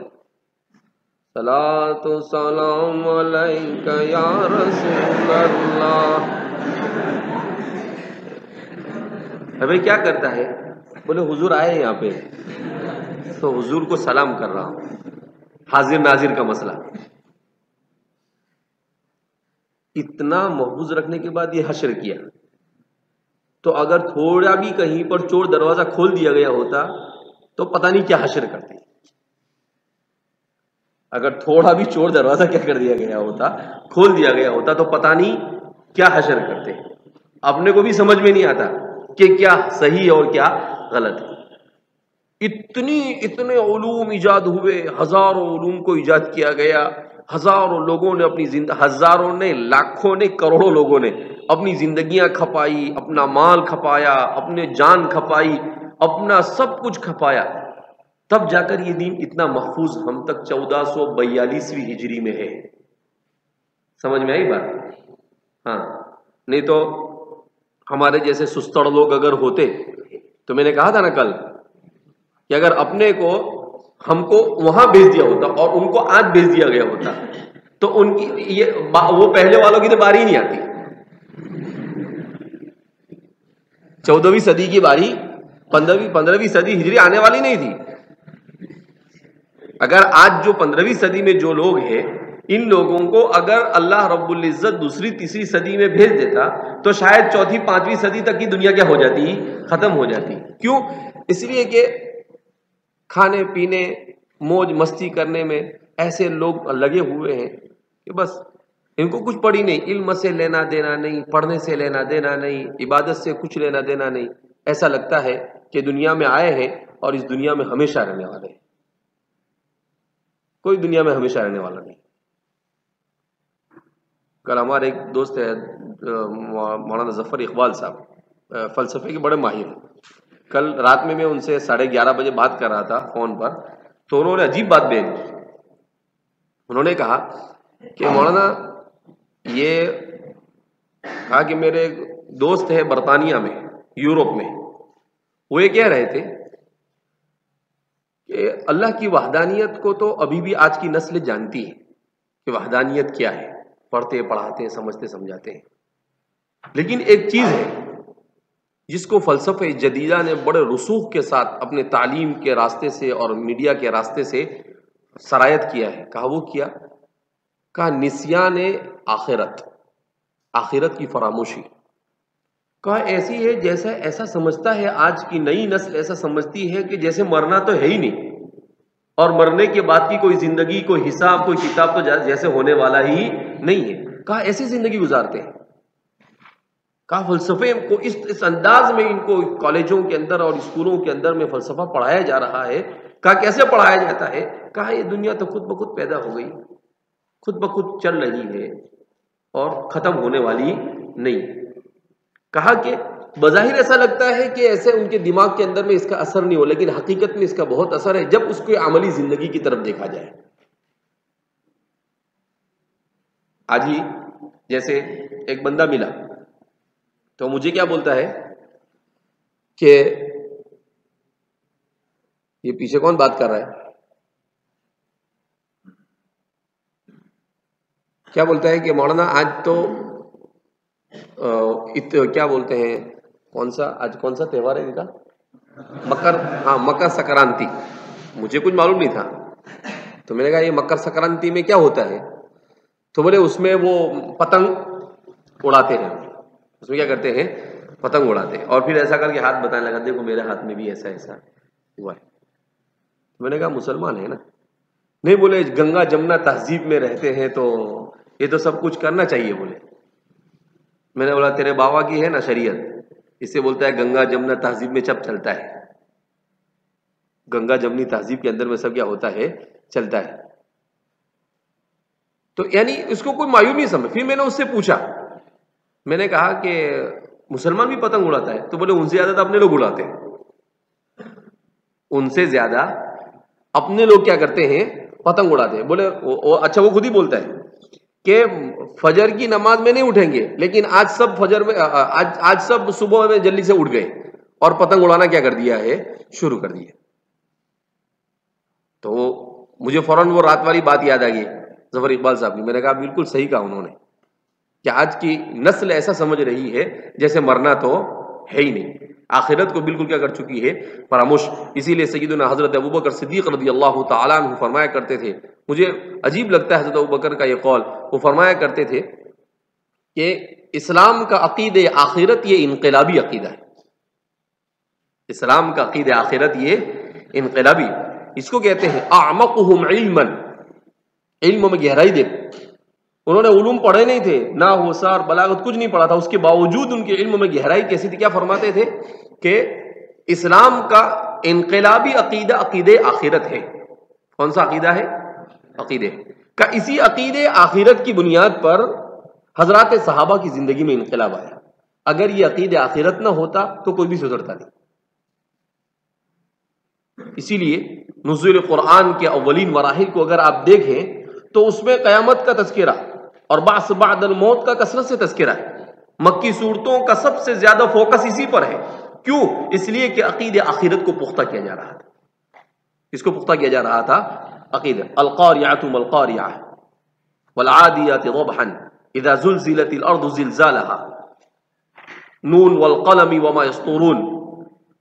صلاۃ السلام علیک یا رسول اللہ. ابھی کیا کرتا ہے؟ بولے حضور آئے ہیں یہاں پہ تو حضور کو سلام کر رہا ہوں. حاضر ناظر کا مسئلہ. اتنا محفوظ رکھنے کے بعد یہ حشر کیا، تو اگر تھوڑا بھی کہیں پر چور دروازہ کھول دیا گیا ہوتا تو پتہ نہیں کیا حشر کرتے. اگر تھوڑا بھی چور دروازہ کیا کر دیا گیا ہوتا، کھول دیا گیا ہوتا، تو پتہ نہیں کیا حشر کرتے. اپنے کو بھی سمجھ میں نہیں آتا کہ کیا صحیح ہے اور کیا غلط ہے. اتنے علوم ایجاد ہوئے، ہزاروں علوم کو ایجاد کیا گیا، ہزاروں لوگوں نے اپنی ہزاروں نے، لاکھوں نے، کروڑوں لوگوں نے اپنی زندگیاں کھپائی، اپنا مال کھپایا، اپنے جان کھپائی، اپنا سب کچھ کھپایا، تب جا کر یہ دین اتنا محفوظ ہم تک 1442ویں ہجری میں ہے. سمجھ میں آئی بات؟ ہاں، نہیں تو ہمارے جیسے سستڑ لوگ اگر ہوتے تو میں نے کہا تھا نا کل کہ اگر اپنے کو ہم کو وہاں بھیج دیا ہوتا اور ان کو آج بھیج دیا گیا ہوتا تو ان کی وہ پہلے والوں کی تو باری ہی نہیں آتی. 14ویں صدی کی باری 15ویں صدی ہجری آنے والی نہیں تھی. اگر آج جو 15ویں صدی میں جو لوگ ہیں، ان لوگوں کو اگر اللہ رب العزت دوسری تیسری صدی میں بھیج دیتا تو شاید چوتھی 5ویں صدی تک کی دنیا کیا ہو جاتی؟ ختم ہو جاتی. کیوں؟ اس لیے کہ کھانے پینے موج مستی کرنے میں ایسے لوگ لگے ہوئے ہیں کہ بس ان کو کچھ پڑھی نہیں، علم سے لینا دینا نہیں، پڑھنے سے لینا دینا نہیں، عبادت سے کچھ لینا دینا نہیں. ایسا لگتا ہے کہ دنیا میں آئے ہیں اور اس دنیا میں ہمیشہ رہنے والے ہیں. کوئی دنیا میں ہمیشہ رہنے والا نہیں. کل ہمارے ایک دوست ہے مولانا ظفر اقبال صاحب، فلسفے کے بڑے ماہر ہیں. کل رات میں ان سے 11:30 بجے بات کر رہا تھا فون پر، تو انہوں نے عجیب بات بیان کی. انہوں نے کہا کہ مولانا یہ کہا کہ میرے ایک دوست ہے برطانیہ میں، یورپ میں، وہ یہ کہہ رہے تھے کہ اللہ کی وحدانیت کو تو ابھی بھی آج کی نسل جانتی ہے کہ وحدانیت کیا ہے، پڑھتے پڑھاتے ہیں، سمجھتے سمجھاتے ہیں. لیکن ایک چیز ہے جس کو فلسفہ جدیدہ نے بڑے رسوخ کے ساتھ اپنے تعلیم کے راستے سے اور میڈیا کے راستے سے سرایت کیا ہے. کہا وہ کیا؟ کہا نسیان آخرت، آخرت کی فراموشی. کہا ایسی ہے جیسا ایسا سمجھتا ہے آج کی نئی نسل، ایسا سمجھتی ہے کہ جیسے مرنا تو ہے ہی نہیں، اور مرنے کے بعد کی کوئی زندگی، کوئی حساب، کوئی کتاب تو جیسے ہونے والا ہی نہیں ہے. کہا ایسی زندگی گزارتے ہیں. کہا فلسفے کو اس انداز میں ان کو کالجوں کے اندر اور اسکولوں کے اندر میں فلسفہ پڑھایا جا رہا ہے. کہا کیسے پڑھایا جاتا ہے؟ کہا یہ دنیا تو خود بخود پیدا ہو گئی، خود بخود چل رہی ہے اور ختم ہونے والی نہیں. کہا کہ بظاہر ایسا لگتا ہے کہ ایسے ان کے دماغ کے اندر میں اس کا اثر نہیں ہو، لیکن حقیقت میں اس کا بہت اثر ہے جب اس کو عملی زندگی کی طرف دیکھا جائے. آج ہی جیسے ایک بندہ ملا تو مجھے کیا بولتا ہے کہ یہ پیچھے کون بات کر رہا ہے؟ کیا بولتا ہے کہ مولانا آج تو کیا بولتے ہیں، کون سا آج کون سا تہوار ہے ان کا؟ مکر سکرانتی. مجھے کچھ معلوم نہیں تھا، تو میں نے کہا یہ مکر سکرانتی میں کیا ہوتا ہے؟ تو بولے اس میں وہ پتنگ اڑاتے ہیں. اس میں کیا کرتے ہیں؟ پتنگ اڑاتے ہیں، اور پھر ایسا کر کے ہاتھ بتانے لگا دیکھو میرے ہاتھ میں بھی ایسا ایسا ہوا ہے. میں نے کہا مسلمان ہے نا؟ نہیں، بولے گنگا جمنا تہذیب میں رہتے ہیں تو یہ تو سب کچھ کرنا چاہیے. بولے میں نے بولا تیرے بابا کی ہے نا شریعت، اس سے بولتا ہے گنگا جمنا تہذیب میں سب چلتا ہے. گنگا جمنی تہذیب کے اندر میں سب کیا ہوتا ہے؟ چلتا ہے. تو یعنی اس کو کوئی معیوب نہیں سمجھ. پھر میں نے اس سے پوچھا، میں نے کہا کہ مسلمان بھی پتنگ اڑاتا ہے؟ تو بولے ان سے زیادہ تو اپنے لوگ اڑاتے ہیں. ان سے زیادہ اپنے لوگ کیا کرتے ہیں؟ پتنگ اڑاتے ہیں. بولے اچھا وہ خود ہی بولتا ہے کہ فجر کی نماز میں نہیں اٹھیں گے، لیکن آج سب فجر میں آج سب صبح میں جلدی سے اٹھ گئے اور پتنگ اڑانا کیا کر دیا ہے؟ شروع کر دیا. تو مجھے فوراً وہ رات والی بات یاد آ گئی ظفر اقبال صاحب کی. میں نے کہا بالکل صحیح کہا انہوں نے کہ آج کی نسل ایسا سمجھ رہی ہے جیسے مرنا تو ہے ہی نہیں، آخرت کو بالکل کیا کر چکی ہے؟ فراموش. اسی لیے سیدنا حضرت ابوبکر صدیق رضی اللہ تعالیٰ عنہ فرمایا کرتے تھے، مجھے عجیب لگتا ہے حضرت ابوبکر کا یہ قول، وہ فرمایا کرتے تھے کہ اسلام کا عقید آخرت یہ انقلابی عقیدہ ہے. اسلام کا عقید آخرت یہ انقلابی، اس کو کہتے ہیں اعمقہم علما. علم میں گہرائی دیکھ، انہوں نے علوم پڑھے نہیں تھے، نحو صرف بلاغت کچھ نہیں پڑھا تھا، اس کے باوجود ان کے علم میں گہرائی کیسی تھی. کیا فرماتے تھے کہ اسلام کا انقلابی عقیدہ عقید آخرت ہے. کون سا عقیدہ ہے؟ عقیدے کا. اسی عقید آخرت کی بنیاد پر حضرات صحابہ کی زندگی میں انقلاب آیا. اگر یہ عقید آخرت نہ ہوتا تو کوئی بھی سدھرتا نہیں. اسی لیے نزول قرآن کے اولین مراحل کو اگر آپ دیکھیں تو اس میں قیامت کا تذکرہ اور بعث بعد الموت کا کثرت سے تذکرہ ہے. مکی صورتوں کا سب سے زیادہ فوکس اسی پر ہے. کیوں؟ اس لیے کہ عقید آخرت کو پختہ کیا جا رہا تھا. اس کو پختہ کیا جا رہا تھا عقیدہ. القاریعۃ ما القاریعۃ والعادیات ضبحا اذا زلزلت الارض زلزالها نون والقلم وما يسطرون.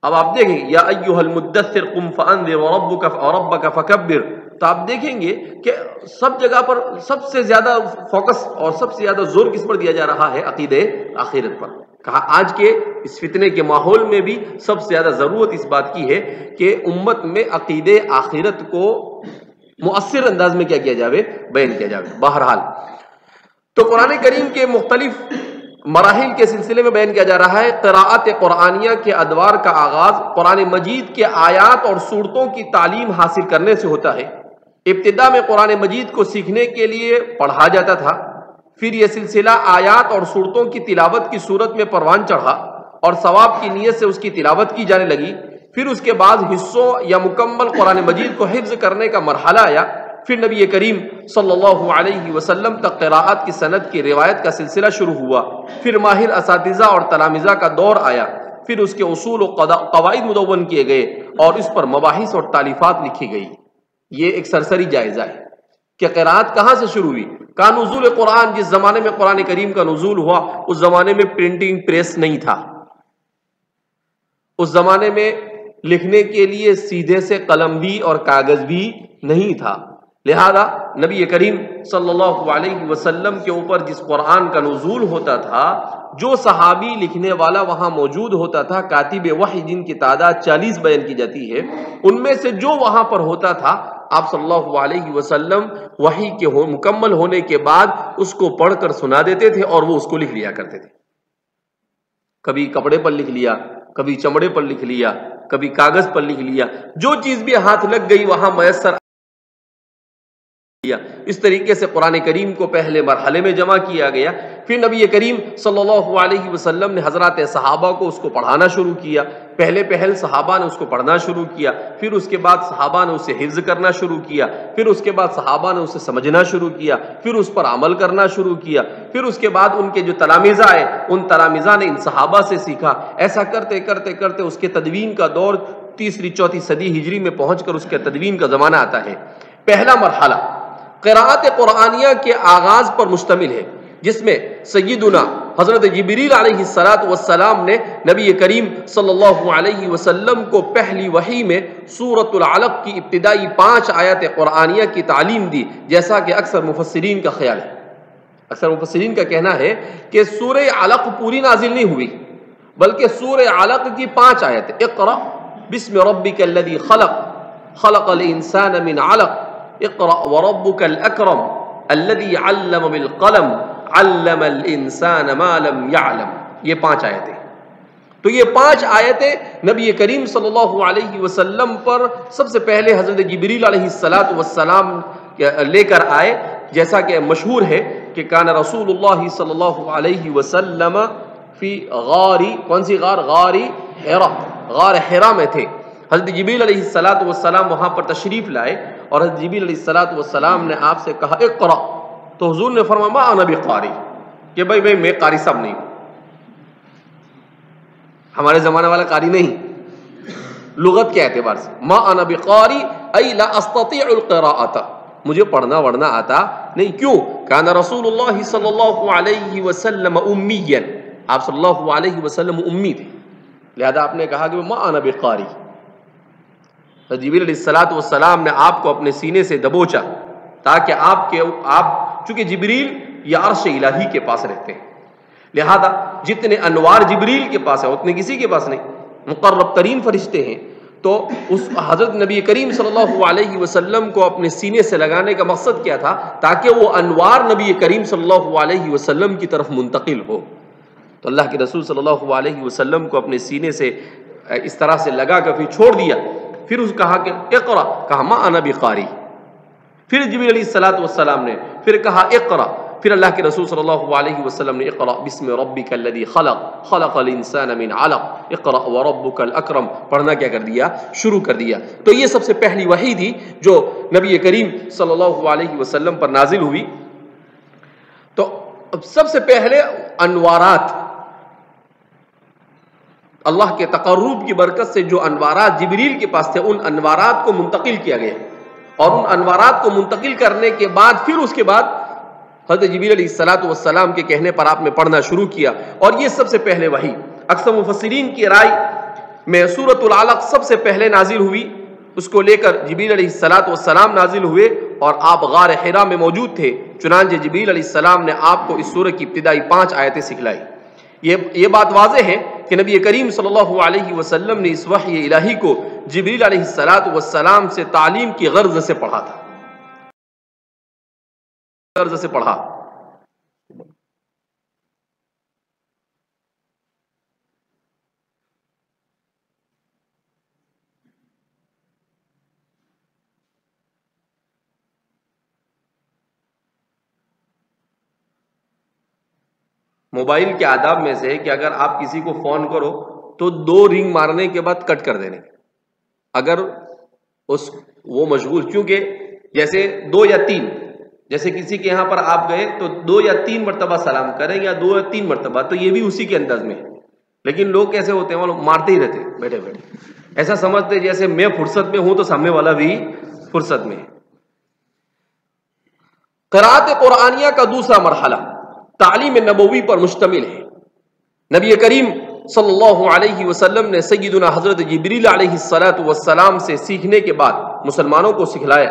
اب آپ دیکھیں یا ایھا المدثر قم فانذر وربک فکبر تو آپ دیکھیں گے کہ سب جگہ پر سب سے زیادہ فوکس اور سب سے زیادہ زور کس پر دیا جا رہا ہے؟ عقیدہ آخرت پر. کہا آج کے اس فتنے کے ماحول میں بھی سب سے زیادہ ضرورت اس بات کی ہے کہ امت میں عقیدہ آخرت کو مؤثر انداز میں کیا جاوے؟ بیان کیا جاوے. بہرحال تو قرآن کریم کے مختلف مراحل کے سلسلے میں بیان کیا جا رہا ہے. قراءت قرآنیہ کے ادوار کا آغاز قرآن مجید کے آیات اور صورتوں کی تعلیم حاصل کرنے سے ہوتا ہے. ابتدا میں قرآن مجید کو سیکھنے کے لیے پڑھا جاتا تھا، پھر یہ سلسلہ آیات اور صورتوں کی تلاوت کی صورت میں پروان چڑھا اور ثواب کی نیت سے اس کی تلاوت کی جانے لگی. پھر اس کے بعد حصوں یا مکمل قرآن مجید کو حفظ کرنے کا مرحلہ آیا. پھر نبی کریم صلی اللہ علیہ وسلم تک قراءت کی سند کی روایت کا سلسلہ شروع ہوا. پھر ماہر اساتذہ اور تلامذہ کا دور آیا. پھر اس کے اصول و قواعد مدون کیے گئے اور اس پر مباحث اور تالیفات لکھی گئی. یہ ایک سرسری جائزہ ہے کہ قراءت کہاں سے شروع ہوئی. کا نزول قرآن، جس زمانے میں قرآن کریم کا نزول ہوا اس زمانے میں پرنٹنگ پریس نہیں تھا. اس زمانے میں لکھنے کے لیے سیدھے سے قلم بھی اور کاغذ بھی نہیں تھا. لہذا نبی کریم صلی اللہ علیہ وسلم کے اوپر جس قرآن کا نزول ہوتا تھا، جو صحابی لکھنے والا وہاں موجود ہوتا تھا، کاتب وحی جن کی تعداد 40 بیان کی جاتی ہے، ان میں سے جو وہاں پر ہوتا تھا آپ صلی اللہ علیہ وسلم وحی کے مکمل ہونے کے بعد اس کو پڑھ کر سنا دیتے تھے اور وہ اس کو لکھ لیا کرتے تھے. کبھی کپڑے پر لکھ لیا، کبھی چمڑے پر لکھ لیا، کبھی کاغذ پر لکھ لیا، جو چیز بھی ہاتھ لگ گئی وہاں میسر. اس طریقے سے قرآن کریم کو پہلے مرحلے میں جمع کیا گیا. پھر نبی کریم صلی اللہ علیہ وسلم نے حضرات صحابہ کو اس کو پڑھانا شروع کیا. پہل صحابہ نے اس کو پڑھنا شروع کیا، پھر اس کے بعد صحابہ نے اسے حفظ کرنا شروع کیا، پھر اس کے بعد صحابہ نے اسے سمجھنا شروع کیا، پھر اس پر عمل کرنا شروع کیا. پھر اس کے بعد ان کے جو تلامذہ آئے ان تلامذہ نے ان صحابہ سے سیکھا. ایسا کرتے کرتے کرتے اس کے تدوین کا دور 3ری-4 صدی ہجری میں پہنچ کر اس کے تدوین کا زمانہ آتا ہے. پہلا مرحلہ قراءت قرآنیہ کے آغاز پر مشتمل ہے، جس میں سیدنا حضرت جبریل علیہ السلام نے نبی کریم صلی اللہ علیہ وسلم کو پہلی وحی میں سورۃ العلق کی ابتدائی 5 آیات قرآنیہ کی تعلیم دی، جیسا کہ اکثر مفسرین کا خیال ہے. اکثر مفسرین کا کہنا ہے کہ سورہ علق پوری نازل نہیں ہوئی، بلکہ سورہ علق کی 5 آیت، اقرأ بسم ربک الذی خلق خلق الانسان من علق اقرأ وربك الأكرم الذي علم بالقلم علم الانسان ما لم يعلم. یہ 5 آیتیں. تو یہ 5 آیتیں نبی کریم صلی اللہ علیہ وسلم پر سب سے پہلے حضرت جبریل علیہ السلام لے کر آئے. جیسا کہ مشہور ہے کہ کان رسول اللہ صلی اللہ علیہ وسلم فی غاری، کون سی غار؟ غار حرا میں تھے. حضرت جبریل علیہ السلام وہاں پر تشریف لائے اور حضرت جبریل علیہ السلام نے آپ سے کہا اقرأ، تو حضور نے فرمایا ما انا بقاری، کہ بھائی میں قاری صاحب نہیں ہوں، ہمارے زمانے والا قاری نہیں. لغت کے اعتبار سے ما انا بقاری ای لا استطیع القراءۃ، مجھے پڑھنا وڑھنا آتا نہیں. کیوں؟ کان رسول اللہ صلی اللہ علیہ وسلم امیا، آپ صلی اللہ علیہ وسلم امی تھے، لہذا آپ نے کہا کہ ما انا بقاری. جبریل علیہ السلام نے آپ کو اپنے سینے سے دبوچا تاکہ آپ چونکہ جبریل یا عرش الہی کے پاس رہتے ہیں، لہذا جتنے انوار جبریل کے پاس ہیں اتنے کسی کے پاس نہیں، مقرب ترین فرشتے ہیں. تو اس حضرت نبی کریم صلی اللہ علیہ وسلم کو اپنے سینے سے لگانے کا مقصد کیا تھا؟ تاکہ وہ انوار نبی کریم صلی اللہ علیہ وسلم کی طرف منتقل ہو. تو اللہ کے رسول صلی اللہ علیہ وسلم کو اپنے سینے سے اس طرح سے لگا کر پھر چھوڑ دیا. پھر اس کہا کہ اقرأ، کہا ما انا بقاری. پھر جبریل علیہ السلام نے پھر کہا اقرأ. پھر اللہ کے رسول صلی اللہ علیہ وسلم نے اقرأ بسم ربک الذی خلق خلق الانسان من علق اقرأ وربک الاکرم پڑھنا کیا کر دیا؟ شروع کر دیا. تو یہ سب سے پہلی وحی تھی جو نبی کریم صلی اللہ علیہ وسلم پر نازل ہوئی. تو سب سے پہلے انوارات، اللہ کے تقرب کی برکت سے جو انوارات جبریل کے پاس تھے ان انوارات کو منتقل کیا گیا، اور ان انوارات کو منتقل کرنے کے بعد پھر اس کے بعد حضرت جبریل علیہ السلام کے کہنے پر آپ نے پڑھنا شروع کیا. اور یہ سب سے پہلے وحی اکثر مفسرین کی رائے میں سورۃ العلق سب سے پہلے نازل ہوئی اس کو لے کر جبریل علیہ السلام نازل ہوئے اور آپ غار حرا میں موجود تھے. چنانچہ جبریل علیہ السلام نے آپ کو اس سورہ کی ابتدائی 5 آیتیں سکھلائی. یہ بات واضح ہے کہ نبی کریم صلی اللہ علیہ وسلم نے اس وحی الہی کو جبریل علیہ السلام سے تعلیم کی غرض سے پڑھا تھا. غرض سے پڑھا. موبائل کے آداب میں سے کہ اگر آپ کسی کو فون کرو تو 2 رنگ مارنے کے بعد کٹ کر دینے. اگر وہ مشغول، کیونکہ جیسے 2 یا 3، جیسے کسی کے یہاں پر آپ گئے تو 2 یا 3 مرتبہ سلام کریں یا 2 یا 3 مرتبہ، تو یہ بھی اسی کے انداز میں ہے. لیکن لوگ کیسے ہوتے ہیں، وہ لوگ مارتے ہی رہتے بیٹھے بیٹھے، ایسا سمجھتے جیسے میں فرصت میں ہوں تو سامنے والا بھی فرصت میں ہے. قرأت قرآنیہ کا دوسرا مرحلہ تعلیم نبوی پر مشتمل ہے. نبی کریم صلی اللہ علیہ وسلم نے سیدنا حضرت جبریل علیہ السلام سے سیکھنے کے بعد مسلمانوں کو سکھلایا،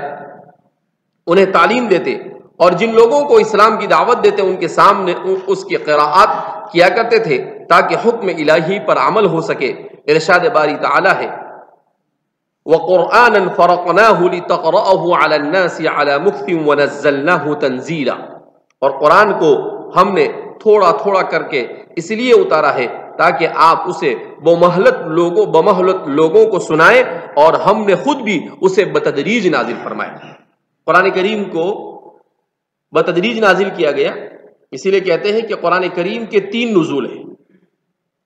انہیں تعلیم دیتے اور جن لوگوں کو اسلام کی دعوت دیتے ان کے سامنے اس کی قراءات کیا کرتے تھے تاکہ حکم الہی پر عمل ہو سکے. ارشاد باری تعالی ہے وَقُرْآنًا فَرَقْنَاهُ لِتَقْرَأَهُ عَلَى النَّاسِ عَلَى مُكْثٍ وَنَزَّلْنَاهُ تَنزِيلًا، اور قرآن کو ہم نے تھوڑا تھوڑا کر کے اس لیے اتارا ہے تاکہ آپ اسے بمہلت لوگوں کو سنائیں، اور ہم نے خود بھی اسے بتدریج نازل فرمایا. قرآن کریم کو بتدریج نازل کیا گیا، اسی لیے کہتے ہیں کہ قرآن کریم کے 3 نزول ہیں.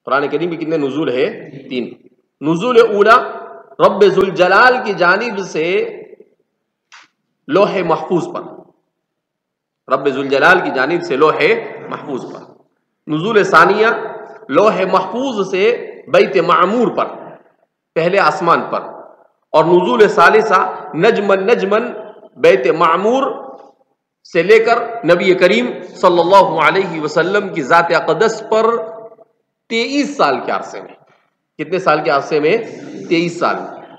قرآن کریم کے کتنے نزول ہے؟ 3. نزول اولا رب ذوالجلال کی جانب سے لوح محفوظ پر، رب ذوالجلال کی جانب سے لوح محفوظ پر. نزول ثانیہ لوح محفوظ سے بیت معمور پر، پہلے آسمان پر. اور نزول ثالثہ نجمن بیت معمور سے لے کر نبی کریم صلی اللہ علیہ وسلم کی ذات اقدس پر 23 سال کے عرصے میں. کتنے سال کے عرصے میں؟ 23 سال.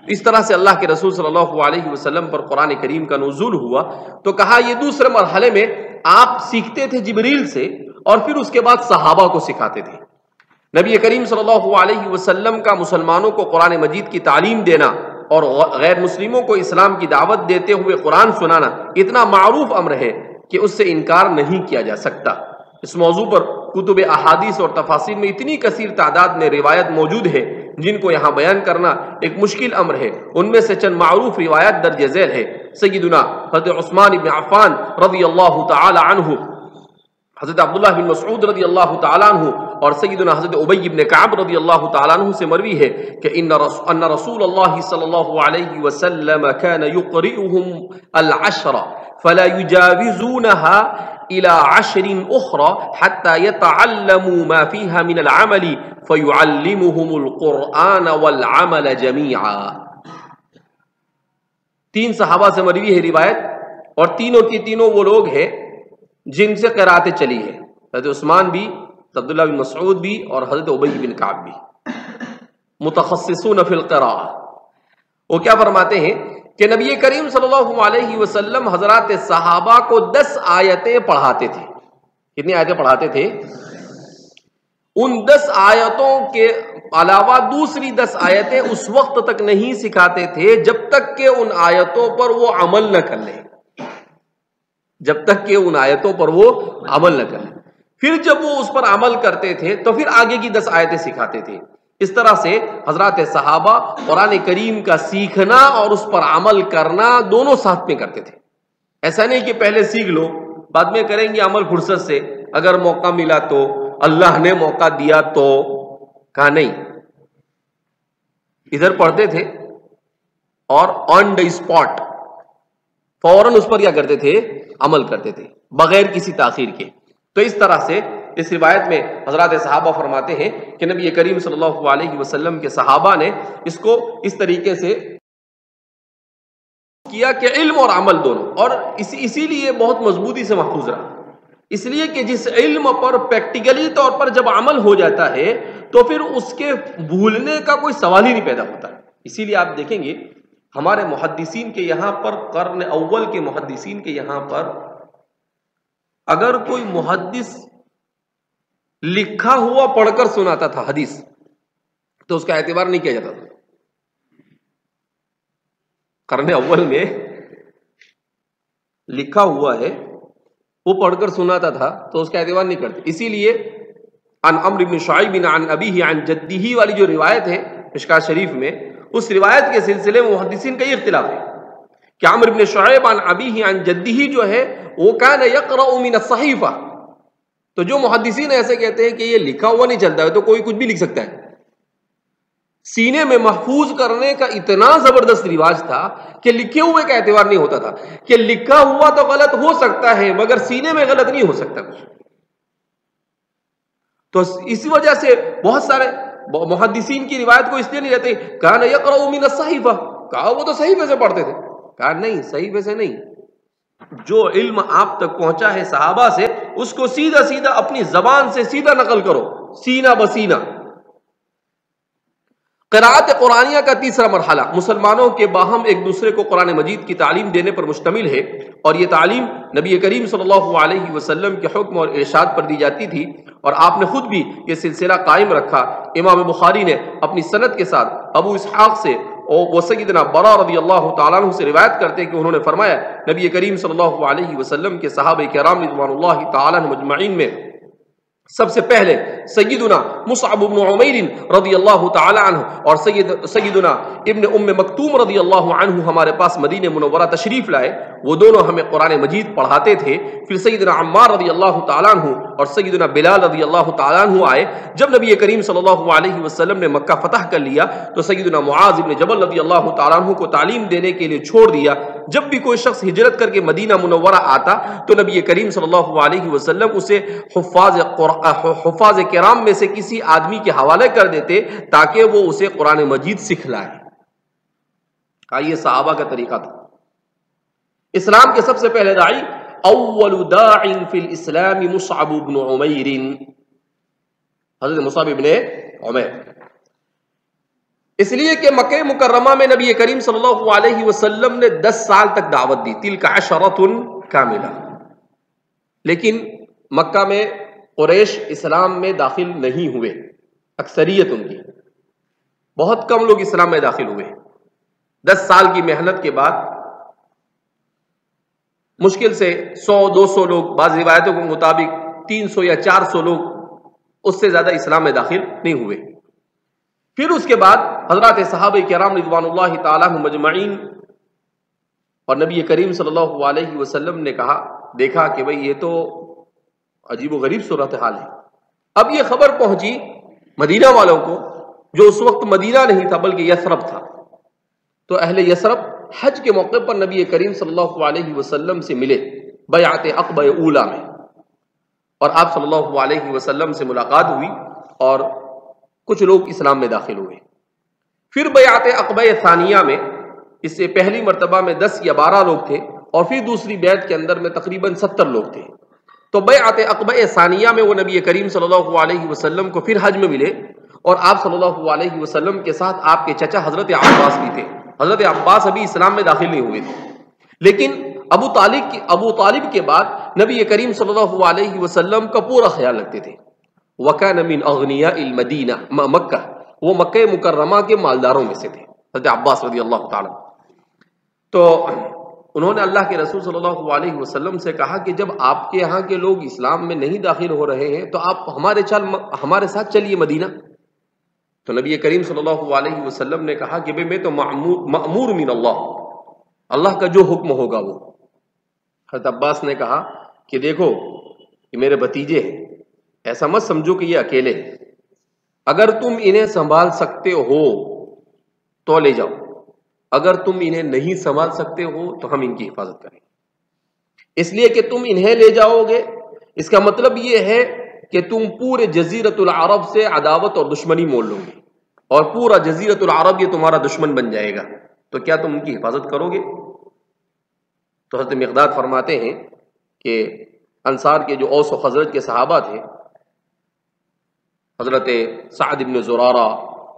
اس طرح سے اللہ کے رسول صلی اللہ علیہ وسلم پر قرآن کریم کا نزول ہوا. تو کہا یہ دوسرے مرحلے میں آپ سیکھتے تھے جبریل سے اور پھر اس کے بعد صحابہ کو سکھاتے تھے. نبی کریم صلی اللہ علیہ وسلم کا مسلمانوں کو قرآن مجید کی تعلیم دینا اور غیر مسلموں کو اسلام کی دعوت دیتے ہوئے قرآن سنانا اتنا معروف امر ہے کہ اس سے انکار نہیں کیا جا سکتا. اس موضوع پر کتب احادیث اور تفاسیر میں اتنی کثیر تعداد میں روایت موجود ہے جن کو یہاں بیان کرنا ایک مشکل امر ہے. ان میں سے چند معروف روایات درج ذیل ہے. سیدنا حضرت عثمان بن عفان رضی اللہ تعالی عنہ، حضرت عبداللہ بن مسعود رضی اللہ تعالی عنہ اور سیدنا حضرت ابی بن کعب رضی اللہ تعالی عنہ سے مروی ہے کہ ان رسول اللہ صلی اللہ علیہ وسلم كان يقرئهم العشر فلا يجاوزونها الى 10 اخرى حتى يتعلموا ما فيها من العمل فيعلمهم القرآن والعمل جميعا. 3 صحابہ سے مروی ہے روایت، اور تینوں کی تینوں وہ لوگ ہیں جن سے قراتیں چلی ہے. حضرت عثمان بھی، عبداللہ بن مسعود بھی اور حضرت ابی بن کعب بھی، متخصصون فی القراءہ. وہ کیا فرماتے ہیں کہ نبی کریم صلی اللہ علیہ وسلم حضرات صحابہ کو 10 آیتیں پڑھاتے تھے. کتنی آیتیں پڑھاتے تھے؟ ان 10 آیتوں کے علاوہ دوسری 10 آیتیں اس وقت تک نہیں سکھاتے تھے جب تک کہ ان آیتوں پر وہ عمل نہ کر لیں. جب تک کہ ان آیتوں پر وہ عمل نہ کر لیں. پھر جب وہ اس پر عمل کرتے تھے تو پھر آگے کی 10 آیتیں سکھاتے تھے. اس طرح سے حضرات صحابہ قرآن کریم کا سیکھنا اور اس پر عمل کرنا دونوں ساتھ میں کرتے تھے. ایسا نہیں کہ پہلے سیکھ لو بعد میں کریں گے عمل فرصت سے، اگر موقع ملا تو، اللہ نے موقع دیا تو. کہا نہیں، ادھر پڑھتے تھے اور آن دی اسپاٹ فوراً اس پر کیا کرتے تھے؟ عمل کرتے تھے بغیر کسی تاخیر کے. تو اس طرح سے اس روایت میں حضرات صحابہ فرماتے ہیں کہ نبی کریم صلی اللہ علیہ وسلم کے صحابہ نے اس کو اس طریقے سے کیا کہ علم اور عمل دونوں، اور اسی لیے بہت مضبوطی سے محفوظ رہا. اس لیے کہ جس علم پر پریکٹیکلی طور پر جب عمل ہو جاتا ہے تو پھر اس کے بھولنے کا کوئی سوال ہی نہیں پیدا ہوتا. اسی لیے آپ دیکھیں گے ہمارے محدثین کے یہاں پر، قرن اول کے محدثین کے یہاں پر، اگر کوئی محدث لکھا ہوا پڑھ کر سناتا تھا حدیث تو اس کا اعتبار نہیں کیا جاتا تھا. قرن اول میں لکھا ہوا ہے وہ پڑھ کر سناتا تھا تو اس کا اعتبار نہیں کرتے. اسی لیے عن عمرو بن شعیب عن ابیہ عن جدہ والی جو روایت ہے مشکوٰۃ شریف میں، اس روایت کے سلسلے میں محدثین کا یہ اختلاف ہے کہ عمرو بن شعیب عن ابیہ عن جدہ جو ہے وہ کان یقرأ من الصحیفہ. تو جو محدثین ایسے کہتے ہیں کہ یہ لکھا ہوا نہیں چلتا ہے تو کوئی کچھ بھی لکھ سکتا ہے. سینے میں محفوظ کرنے کا اتنا زبردست رواج تھا کہ لکھے ہوئے کا اعتبار نہیں ہوتا تھا، کہ لکھا ہوا تو غلط ہو سکتا ہے مگر سینے میں غلط نہیں ہو سکتا کچھ. تو اسی وجہ سے بہت سارے محدثین کی روایت کو اس لیے نہیں لیتے کان یقرأ من الصحیفہ، کہا وہ تو صحیفے سے پڑھتے تھے. کہا نہیں، صحیفے سے نہیں، جو علم آپ تک پہنچا ہے صحابہ سے اس کو سیدھا سیدھا اپنی زبان سے سیدھا نقل کرو، سینہ بسینہ. قراءت قرآنیہ کا تیسرا مرحلہ مسلمانوں کے باہم ایک دوسرے کو قرآن مجید کی تعلیم دینے پر مشتمل ہے، اور یہ تعلیم نبی کریم صلی اللہ علیہ وسلم کے حکم اور ارشاد پر دی جاتی تھی، اور آپ نے خود بھی یہ سلسلہ قائم رکھا. امام بخاری نے اپنی سند کے ساتھ ابو اسحاق سے وہ سیدنا برا رضی اللہ تعالیٰ عنہ سے روایت کرتے کہ انہوں نے فرمایا نبی کریم صلی اللہ علیہ وسلم کے صحابہ کرام رضوان اللہ تعالیٰ عنہ مجمعین میں سب سے پہلے سیدنا مصعب بن عمیر رضی اللہ تعالی عنہ اور سیدنا ابن ام مکتوم رضی اللہ عنہ ہمارے پاس مدینہ منورہ تشریف لائے. وہ دونوں ہمیں قرآن مجید پڑھاتے تھے. پھر سیدنا عمار رضی اللہ تعالیٰ عنہ اور سیدنا بلال رضی اللہ تعالیٰ عنہ آئے. جب نبی کریم صلی اللہ علیہ وسلم نے مکہ فتح کر لیا تو سیدنا معاذ بن جبل رضی اللہ تعالیٰ عنہ کو تعلیم دینے کے لیے چھوڑ دیا. جب بھی کوئی شخص ہجرت کر کے مدینہ منورہ آتا تو نبی کریم صلی اللہ علیہ وسلم اسے حفاظ کرام میں سے کسی آدمی کے حوالے کر دیتے تاکہ وہ اسے قرآن مجید سکھلائے. یہ صحابہ کا طریقہ تھا. اسلام کے سب سے پہلے داعی اول داع فی الاسلام مصعب بن عمیر، حضرت مصعب بن عمیر. اس لیے کہ مکہ مکرمہ میں نبی کریم صلی اللہ علیہ وسلم نے 10 سال تک دعوت دی، تلک عشرۃ کاملہ. لیکن مکہ میں قریش اسلام میں داخل نہیں ہوئے، اکثریت ان کی، بہت کم لوگ اسلام میں داخل ہوئے. 10 سال کی محنت کے بعد مشکل سے 100-200 لوگ، بعض روایتوں کے مطابق 300 یا 400 لوگ اس سے زیادہ اسلام میں داخل نہیں ہوئے. پھر اس کے بعد حضرات صحابہ کرام رضوان اللہ تعالیٰ مجمعین اور نبی کریم صلی اللہ علیہ وسلم نے دیکھا کہ بھئی یہ تو عجیب و غریب صورتحال ہے. اب یہ خبر پہنچی مدینہ والوں کو، جو اس وقت مدینہ نہیں تھا بلکہ یثرب تھا. تو اہل یثرب حج کے موقع پر نبی کریم صلی اللہ علیہ وسلم سے ملے بیعت عقبہ اولا میں، اور آپ صلی اللہ علیہ وسلم سے ملاقات ہوئی اور کچھ لوگ اسلام میں داخل ہوئے. پھر بیعت عقبہ ثانیہ میں، اس سے پہلی مرتبہ میں 10 یا 12 لوگ تھے، اور پھر دوسری بیعت کے اندر میں تقریباً 70 لوگ تھے. تو بیعت عقبہ ثانیہ میں وہ نبی کریم صلی اللہ علیہ وسلم کو پھر حج میں ملے، اور آپ صلی اللہ علیہ وسلم کے ساتھ آپ کے چچا حضرت عباس بھی تھے. حضرت عباس ابھی اسلام میں داخل نہیں ہوئے تھے، لیکن ابو طالب کے بعد نبی کریم صلی اللہ علیہ وسلم کا پورا خیال رکھتے تھے. وَكَانَ مِنْ أَغْنِيَاءِ الْمَدِينَةِ، مکہ، وہ مکہ مکرمہ کے مالداروں میں سے تھے حضرت عباس رضی اللہ تعالیٰ. تو انہوں نے اللہ کے رسول صلی اللہ علیہ وسلم سے کہا کہ جب آپ کے یہاں کے لوگ اسلام میں نہیں داخل ہو رہے ہیں تو آپ ہمارے ساتھ چلیے مدینہ. تو نبی کریم صلی اللہ علیہ وسلم نے کہا کہ میں تو مأمور من اللہ کا جو حکم ہوگا وہ. حضرت عباس نے کہا کہ دیکھو یہ میرے بھتیجے ہیں، ایسا مت سمجھو کہ یہ اکیلے ہیں، اگر تم انہیں سنبھال سکتے ہو تو لے جاؤ، اگر تم انہیں نہیں سنبھال سکتے ہو تو ہم ان کی حفاظت کریں گے. اس لیے کہ تم انہیں لے جاؤ گے اس کا مطلب یہ ہے کہ تم پورے جزیرت العرب سے عداوت اور دشمنی مول لو گے، اور پورا جزیرت العرب یہ تمہارا دشمن بن جائے گا. تو کیا تم ان کی حفاظت کرو گے؟ تو حضرت مقداد فرماتے ہیں کہ انصار کے جو اوس و خزرج کے صحابہ تھے، حضرت سعد بن زرارہ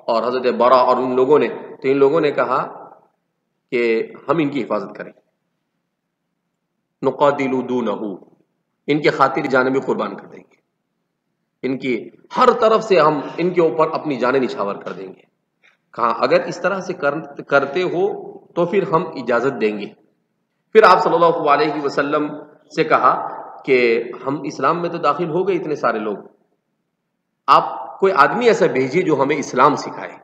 اور حضرت برا اور ان لوگوں نے کہا کہ ہم ان کی حفاظت کریں. نقاتل دونہ، ان کے خاطر جانیں بھی قربان کر دیں گے، ان کی ہر طرف سے ہم ان کے اوپر اپنی جانیں نچھاور کر دیں گے. کہاں اگر اس طرح سے کرتے ہو تو پھر ہم اجازت دیں گے. پھر آپ صلی اللہ علیہ وسلم سے کہا کہ ہم اسلام میں تو داخل ہو گئے اتنے سارے لوگ، آپ کوئی آدمی ایسا بھیجیے جو ہمیں اسلام سکھائے.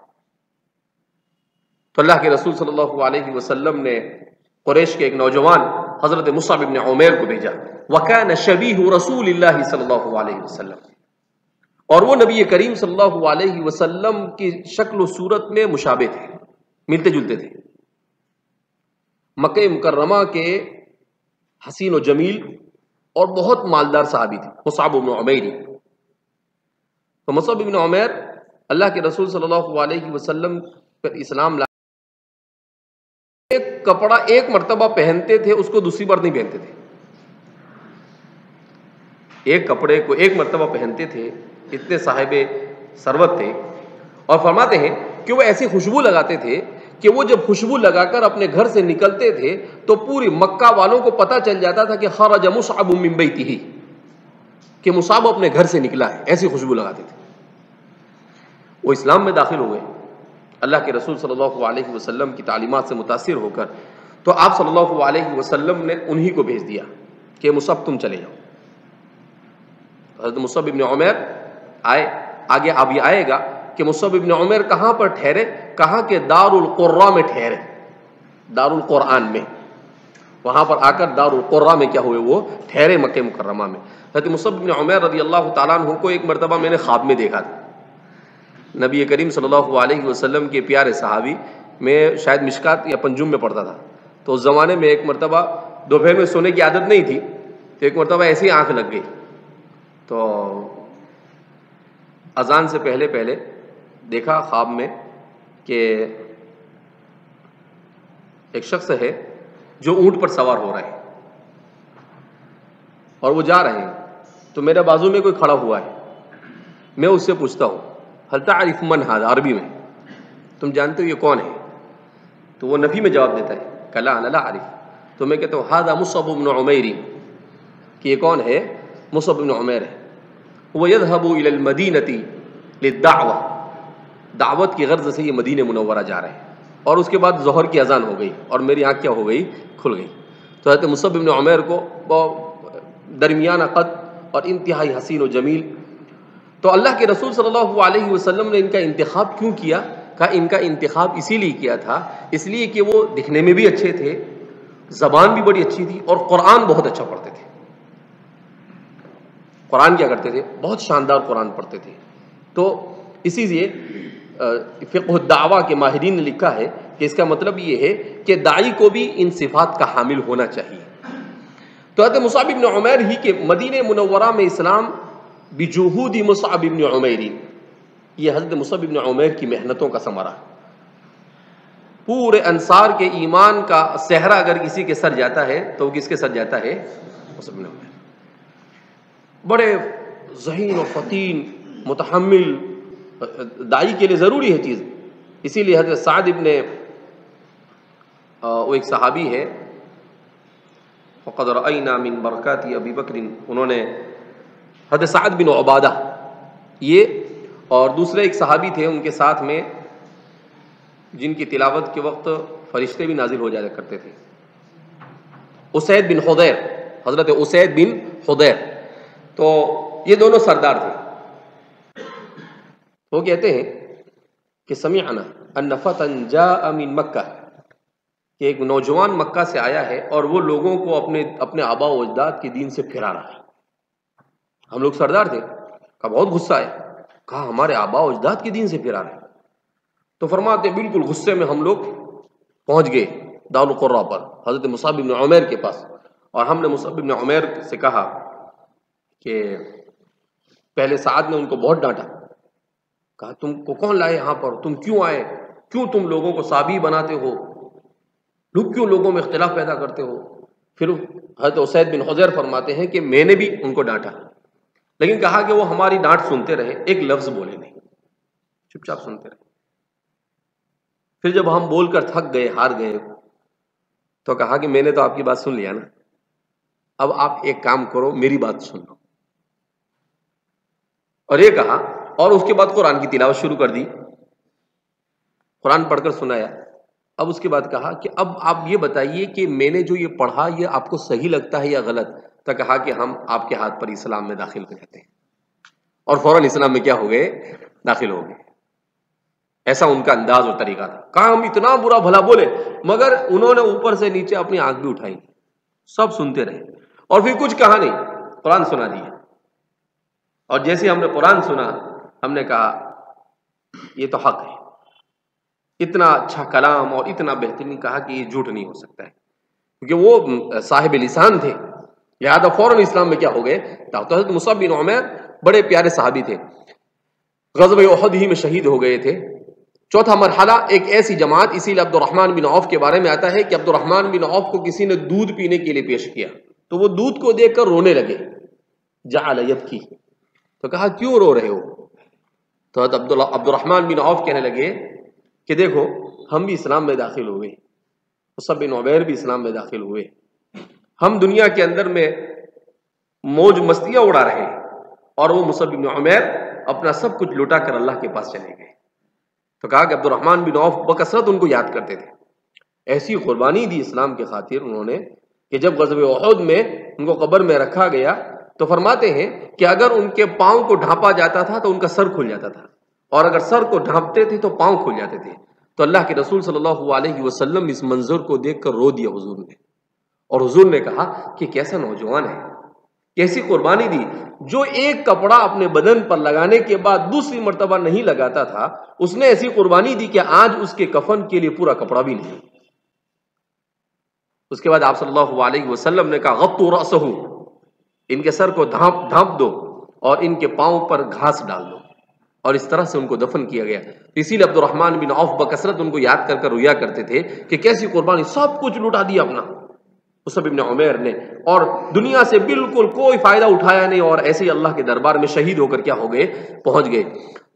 تو اللہ کے رسول صلی اللہ علیہ وسلم نے قریش کے ایک نوجوان حضرت مصعب بن عمیر کو بھیجا. وَكَانَ شَبِيهُ رسول اللہ صلی اللہ علیہ وسلم، اور وہ نبی کریم صلی اللہ علیہ وسلم کی شکل و صورت میں مشابہ تھے، ملتے جلتے تھے. مکہ مکرمہ کے حسین و جمیل اور بہت مالدار صحابی تھے مصعب بن عمیر. تو مصعب بن عمیر اللہ کے رسول صلی اللہ علیہ وسلم پر اسلام لائے. ایک کپڑا ایک مرتبہ پہنتے تھے، اس کو دوسری بار نہیں پہنتے تھے. ایک کپڑے کو ایک مرتبہ پہنتے تھے، اتنے صاحب ثروت تھے. اور فرماتے ہیں کہ وہ ایسی خوشبو لگاتے تھے کہ وہ جب خوشبو لگا کر اپنے گھر سے نکلتے تھے تو پوری مکہ والوں کو پتہ چل جاتا تھا کہ خرج مصعب من بیتہ، کہ مصعب اپنے گھر سے نکلا ہے. ایسی خوشبو لگاتے تھے. وہ اسلام میں داخل ہوئے اللہ کے رسول صلی اللہ علیہ وسلم کی تعلیمات سے متاثر ہو کر. تو آپ صلی اللہ علیہ وسلم نے انہی کو بھیج دیا کہ مصعب تم چلے جاؤ. حضرت مصعب بن عمیر آئے. آگے اب یہ آئے گا کہ مصعب بن عمیر کہاں پر ٹھہرے، کہاں کہ دار القرہ میں ٹھہرے، دار القرآن میں. وہاں پر آ کر دار القرہ میں کیا ہوئے، وہ ٹھہرے مکہ مکرمہ میں. حضرت مصعب بن عمیر رضی اللہ تعالیٰ عنہ کو ایک مرتبہ میں نے خواب میں دیکھا تھا. نبی کریم صلی اللہ علیہ وسلم کے پیارے صحابی، میں شاید مشکات یا پنجم میں پڑھتا تھا. تو اس زمانے میں ایک مرتبہ دوپہر میں سونے کی عادت نہیں تھی، تو ایک مرتبہ ایسی آنکھ لگ گئی. تو اذان سے پہلے پہلے دیکھا خواب میں کہ ایک شخص ہے جو اونٹ پر سوار ہو رہا ہے اور وہ جا رہے ہیں. تو میرے بازو میں کوئی کھڑا ہوا ہے. میں اس سے پوچھتا ہوں هل تعرف من هذا، عربی میں، تم جانتے ہو یہ کون ہے؟ تو وہ نفی میں جواب دیتا ہے کہ لا انا لا اعرف. تو میں کہتا ہوں هذا مصعب بن عمیر، کہ یہ کون ہے؟ مصعب بن عمیر ہے. وہ يذهب الى المدینة للدعوة، دعوت کی غرض سے یہ مدینہ منورہ جا رہے ہیں. اور اس کے بعد ظہر کی اذان ہو گئی اور میری آنکھ کیا ہو گئی، کھل گئی. تو حضرت مصعب بن عمیر کو درمیانہ قد اور انتہائی حسین و جمیل. تو اللہ کے رسول صلی اللہ علیہ وسلم نے ان کا انتخاب کیوں کیا؟ کہا ان کا انتخاب اسی لیے کیا تھا، اس لیے کہ وہ دکھنے میں بھی اچھے تھے، زبان بھی بڑی اچھی تھی، اور قرآن بہت اچھا پڑھتے تھے. قرآن کیا کرتے تھے؟ بہت شاندار قرآن پڑھتے تھے. تو اسی لیے فقہ الدعوہ کے ماہرین نے لکھا ہے کہ اس کا مطلب یہ ہے کہ داعی کو بھی ان صفات کا حامل ہونا چاہیے. تو حضرت مصعب بن عمیر ہی کہ مدینہ منورہ میں اسلام بجہود مصعب بن عمیر، یہ حضرت مصعب بن عمیر کی محنتوں کا ثمرہ. پورے انصار کے ایمان کا صحرا اگر کسی کے سر جاتا ہے تو وہ کس کے سر جاتا ہے؟ مصعب بن عمیر. بڑے ذہین و فطین، متحمل، داعی کے لیے ضروری ہے چیز. اسی لیے حضرت سعد ابن وہ ایک صحابی ہے، فقد رأینا من برکات ابی بکر، انہوں نے حضرت سعد بن عبادہ یہ اور دوسرے ایک صحابی تھے ان کے ساتھ میں جن کی تلاوت کے وقت فرشتے بھی نازل ہو جایا کرتے تھے، اسید بن حضیر، حضرت اسید بن حضیر. تو یہ دونوں سردار تھے. وہ کہتے ہیں کہ سمعنا ان فتى جاء من مکہ، کہ ایک نوجوان مکہ سے آیا ہے اور وہ لوگوں کو اپنے آبا و اجداد کے دین سے پھرا رہا ہے. ہم لوگ سردار تھے، کہا بہت غصہ ہے، کہا ہمارے آبا و اجداد کے دین سے پھرا رہے ہیں. تو فرماتے بالکل غصے میں ہم لوگ پہنچ گئے دار القرہ پر حضرت مصعب بن عمیر کے پاس، اور ہم نے مصعب بن عمیر سے کہا کہ پہلے سعد نے ان کو بہت ڈانٹا، کہا تم کو کون لائے یہاں پر، تم کیوں آئے، کیوں تم لوگوں کو صابی بناتے ہو، کیوں لوگوں میں اختلاف پیدا کرتے ہو. پھر حضرت اسید بن حضیر فرماتے ہیں کہ میں نے بھی ان کو ڈانٹا، لیکن کہا کہ وہ ہماری ڈانٹ سنتے رہے، ایک لفظ بولے نہیں، چپ چاپ سنتے رہے. پھر جب ہم بول کر تھک گئے، ہار گئے، تو کہا کہ میں نے تو آپ کی بات سن لیا نا، اب آپ ایک کام کرو، میری بات سن لو. اور یہ کہا، اور اس کے بعد قرآن کی تلاوت شروع کر دی، قرآن پڑھ کر سنایا. اب اس کے بعد کہا کہ اب آپ یہ بتائیے کہ میں نے جو یہ پڑھا یہ آپ کو صحیح لگتا ہے یا غلط؟ تو کہا کہ ہم آپ کے ہاتھ پر اسلام میں داخل ہو جاتے ہیں. اور فوراً اسلام میں کیا ہو گئے؟ داخل ہو گئے. ایسا ان کا انداز اور طریقہ تھا. کہا ہم اتنا برا بھلا بولے، مگر انہوں نے اوپر سے نیچے اپنی آنکھ بھی اٹھائی، سب سنتے رہے اور پھر کچھ کہا نہیں، قرآن سنا دیا. اور جیسے ہم نے قرآن سنا، ہم نے کہا یہ تو حق ہے. اتنا اچھا کلام اور اتنا بہترین کہا کہ یہ جھوٹ نہیں ہو سکتا ہے، کیونکہ وہ صاحب لسان تھے. لہذا فوراً اسلام میں کیا ہو گئے؟ تو حضرت مصعب بن عمیر بڑے پیارے صحابی تھے، غزوہ احد ہی میں شہید ہو گئے تھے. چوتھا مرحلہ ایک ایسی جماعت، اسی لیے عبد الرحمن بن عوف کے بارے میں آتا ہے کہ عبد الرحمن بن عوف کو کسی نے دودھ پینے کے لیے پیش کیا تو وہ دودھ کو دیکھ کر رونے لگے. جعل یبکی، تو کہا کیوں رو رہے ہو؟ تو عبد الرحمن بن عوف کہنے لگے کہ دیکھو ہم بھی اسلام میں داخل ہوئے، مصعب بن عمیر بھی اسلام میں داخل ہوئے، ہم دنیا کے اندر میں موج مستیاں اڑا رہے ہیں، اور وہ مصعب بن عمیر اپنا سب کچھ لٹا کر اللہ کے پاس چلے گئے. تو کہا کہ عبد الرحمن بن عوف بکثرت ان کو یاد کرتے تھے. ایسی قربانی دی اسلام کے خاطر انہوں نے کہ جب غزوہ احد میں ان کو قبر میں رکھا گیا تو فرماتے ہیں کہ اگر ان کے پاؤں کو ڈھانپا جاتا تھا تو ان کا سر کھل جاتا تھا، اور اگر سر کو ڈھانپتے تھے تو پاؤں کھل جاتے تھے. تو اللہ کے رسول صلی اللہ علیہ وسلم اس منظر کو دیکھ کر رو دیا حضور نے، اور حضور نے کہا کہ کیسا نوجوان ہے، کیسی قربانی دی. جو ایک کپڑا اپنے بدن پر لگانے کے بعد دوسری مرتبہ نہیں لگاتا تھا، اس نے ایسی قربانی دی کہ آج اس کے کفن کے لیے پورا کپڑا بھی نہیں. اس کے بعد آپ صلی اللہ علیہ وسلم نے کہا غطوا رأسہ، ان کے سر کو ڈھانپ دو اور ان کے پاؤں پر گھاس ڈال دو، اور اس طرح سے ان کو دفن کیا گیا. اسی لیے عبد الرحمن بن عوف بکثرت ان کو یاد کر کر رویا کرتے تھے کہ کیسی قربانی، سب کچھ لٹا دیا اپنا مصعب بن عمیر نے، اور دنیا سے بالکل کوئی فائدہ اٹھایا نہیں، اور ایسے ہی اللہ کے دربار میں شہید ہو کر کیا ہو گئے؟ پہنچ گئے.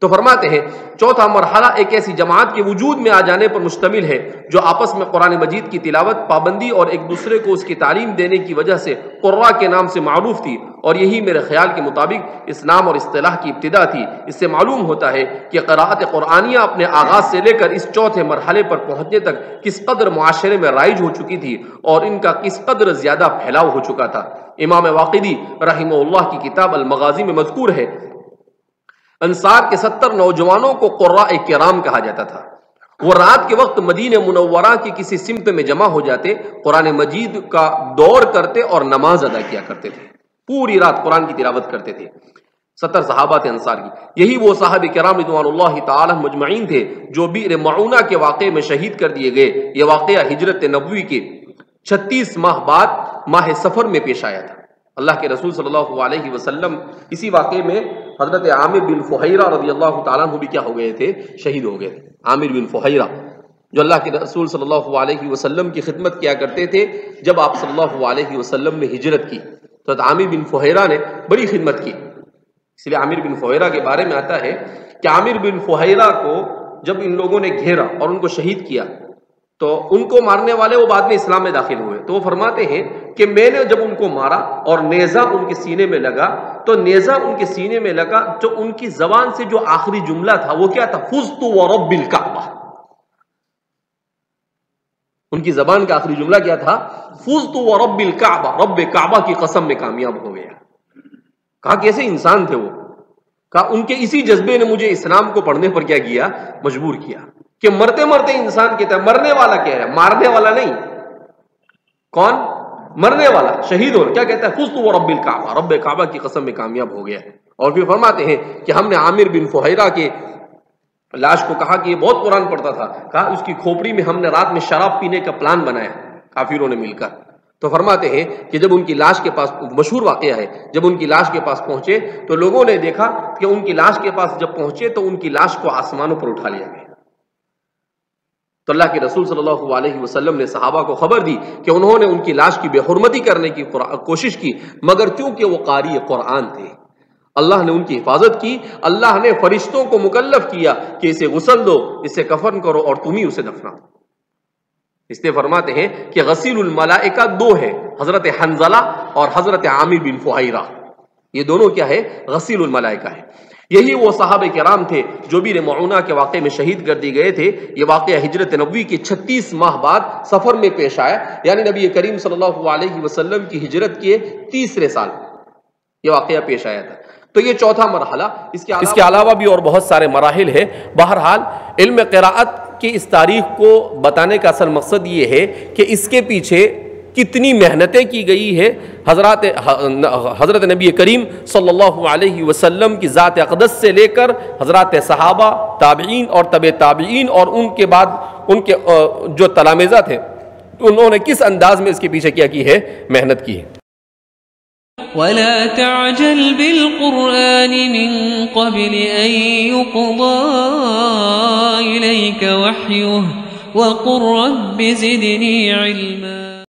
تو فرماتے ہیں چوتھا مرحلہ ایک ایسی جماعت کے وجود میں آ جانے پر مشتمل ہے جو آپس میں قرآن مجید کی تلاوت، پابندی اور ایک دوسرے کو اس کی تعلیم دینے کی وجہ سے قراء کے نام سے معروف تھی. اور یہی میرے خیال کے مطابق اس نام اور اصطلاح کی ابتدا تھی. اس سے معلوم ہوتا ہے کہ قراءت قرآنیہ اپنے آغاز سے لے کر اس چوتھے مرحلے پر پہنچنے تک کس قدر معاشرے میں رائج ہو چکی تھی اور ان کا کس قدر زیادہ پھیلاؤ ہو چکا تھا. امام واقدی رحمہ اللہ کی کتاب المغازی میں مذکور ہے انصار کے 70 نوجوانوں کو قراء کرام کہا جاتا تھا. وہ رات کے وقت مدینہ منورہ کی کسی سمت میں جمع ہو جاتے، قرآن مجید کا دور کرتے اور نماز ادا کیا کرتے تھے، پوری رات قرآن کی تلاوت کرتے تھے. 70 صحابہ تھے انصار کی. یہی وہ صحابہ کرام رضوان اللہ تعالی مجمعین تھے جو بئر معونہ کے واقعے میں شہید کر دیے گئے. یہ واقعہ ہجرت نبوی کے 36 ماہ بعد ماہ سفر میں پیش آیا تھا. اللہ کے رسول صلی اللہ علیہ وسلم اسی واقعے میں حضرت عامر بن فہیرہ رضی اللہ تعالیٰ عنہ بھی کیا ہو گئے تھے؟ شہید ہو گئے تھے. عامر بن فہیرہ جو اللہ کے رسول صلی اللہ علیہ وسلم کی خدمت کیا کرتے تھے. جب آپ صلی اللہ علیہ وسلم نے ہجرت کی تو عامر بن فہیرہ نے بڑی خدمت کی. اس لیے عامر بن فہیرہ کے بارے میں آتا ہے کہ عامر بن فہیرہ کو جب ان لوگوں نے گھیرا اور ان کو شہید کیا تو ان کو مارنے والے وہ بعد میں اسلام میں داخل ہوئے. تو وہ فرماتے ہیں کہ میں نے جب ان کو مارا اور نیزہ ان کے سینے میں لگا تو نیزہ ان کے سینے میں لگا تو ان کی زبان سے جو آخری جملہ تھا وہ کیا تھا؟ فزت ورب الکعبہ. ان کی زبان کا آخری جملہ کیا تھا؟ فزت ورب الکعبہ، رب کعبہ کی قسم میں کامیاب ہو گیا. کہا کیسے انسان تھے وہ؟ کہا ان کے اسی جذبے نے مجھے اسلام کو پڑھنے پر کیا کیا؟ مجبور کیا کہ مرتے مرتے انسان کہتا ہے. مرنے والا کیا ہے؟ مارنے والا نہیں. کون؟ مرنے والا، شہید ہو. کیا کہتا ہے؟ فزت ورب الکعبہ، رب کعبہ کی قسم میں کامیاب ہو گیا. اور پھر فرماتے ہیں کہ ہم نے عامر بن فہیرہ کے لاش کو کہا کہ یہ بہت قرآن پڑھتا تھا. کہا اس کی کھوپڑی میں ہم نے رات میں شراب پینے کا پلان بنایا کافروں نے مل کر. تو فرماتے ہیں کہ جب ان کی لاش کے پاس، مشہور واقعہ ہے، جب ان کی لاش کے پاس پہنچے تو لوگوں نے دیکھا کہ ان کی لاش کے پاس جب پہنچے تو ان کی لاش کو آسمانوں پر اٹھا لیا گیا. تو اللہ کے رسول صلی اللہ علیہ وسلم نے صحابہ کو خبر دی کہ انہوں نے ان کی لاش کی بے حرمتی کرنے کی کوشش کی، مگر چونکہ وہ قاری قرآن تھے اللہ نے ان کی حفاظت کی. اللہ نے فرشتوں کو مکلف کیا کہ اسے غسل دو، اسے کفن کرو اور تم ہی اسے دفناؤ. اس لیے فرماتے ہیں کہ غسیل الملائکہ دو ہے، حضرت حنظلہ اور حضرت عامر بن فہیرہ، یہ دونوں کیا ہے؟ غسیل الملائکہ ہے۔ یہی وہ صحابہ کرام تھے جو بیر معونہ کے واقعے میں شہید کر دیے گئے تھے۔ یہ واقعہ ہجرت نبوی کے 36 ماہ بعد سفر میں پیش آیا، یعنی نبی کریم صلی اللہ علیہ وسلم کی ہجرت کے تیسرے سال یہ واقعہ پیش آیا تھا۔ تو یہ چوتھا مرحلہ، اس کے علاوہ بھی اور بہت سارے مراحل ہیں۔ بہرحال علم قراءت کی اس تاریخ کو بتانے کا اصل مقصد یہ ہے کہ اس کے پیچھے کتنی محنتیں کی گئی ہے حضرت نبی کریم صلی اللہ علیہ وسلم کی ذات اقدس سے لے کر حضرات صحابہ، تابعین اور تبع تابعین اور ان کے بعد ان کے جو تلامذہ تھے، انہوں نے کس انداز میں اس کے پیچھے کیا کی ہے؟ محنت کی ہے۔ وَلَا تَعْجَلْ بِالْقُرْآنِ مِن قَبْلِ أَن يُقْضَىٰ إِلَيْكَ وَحْيُهُ وَقُل رَّبِّ زِدْنِي عِلْمًا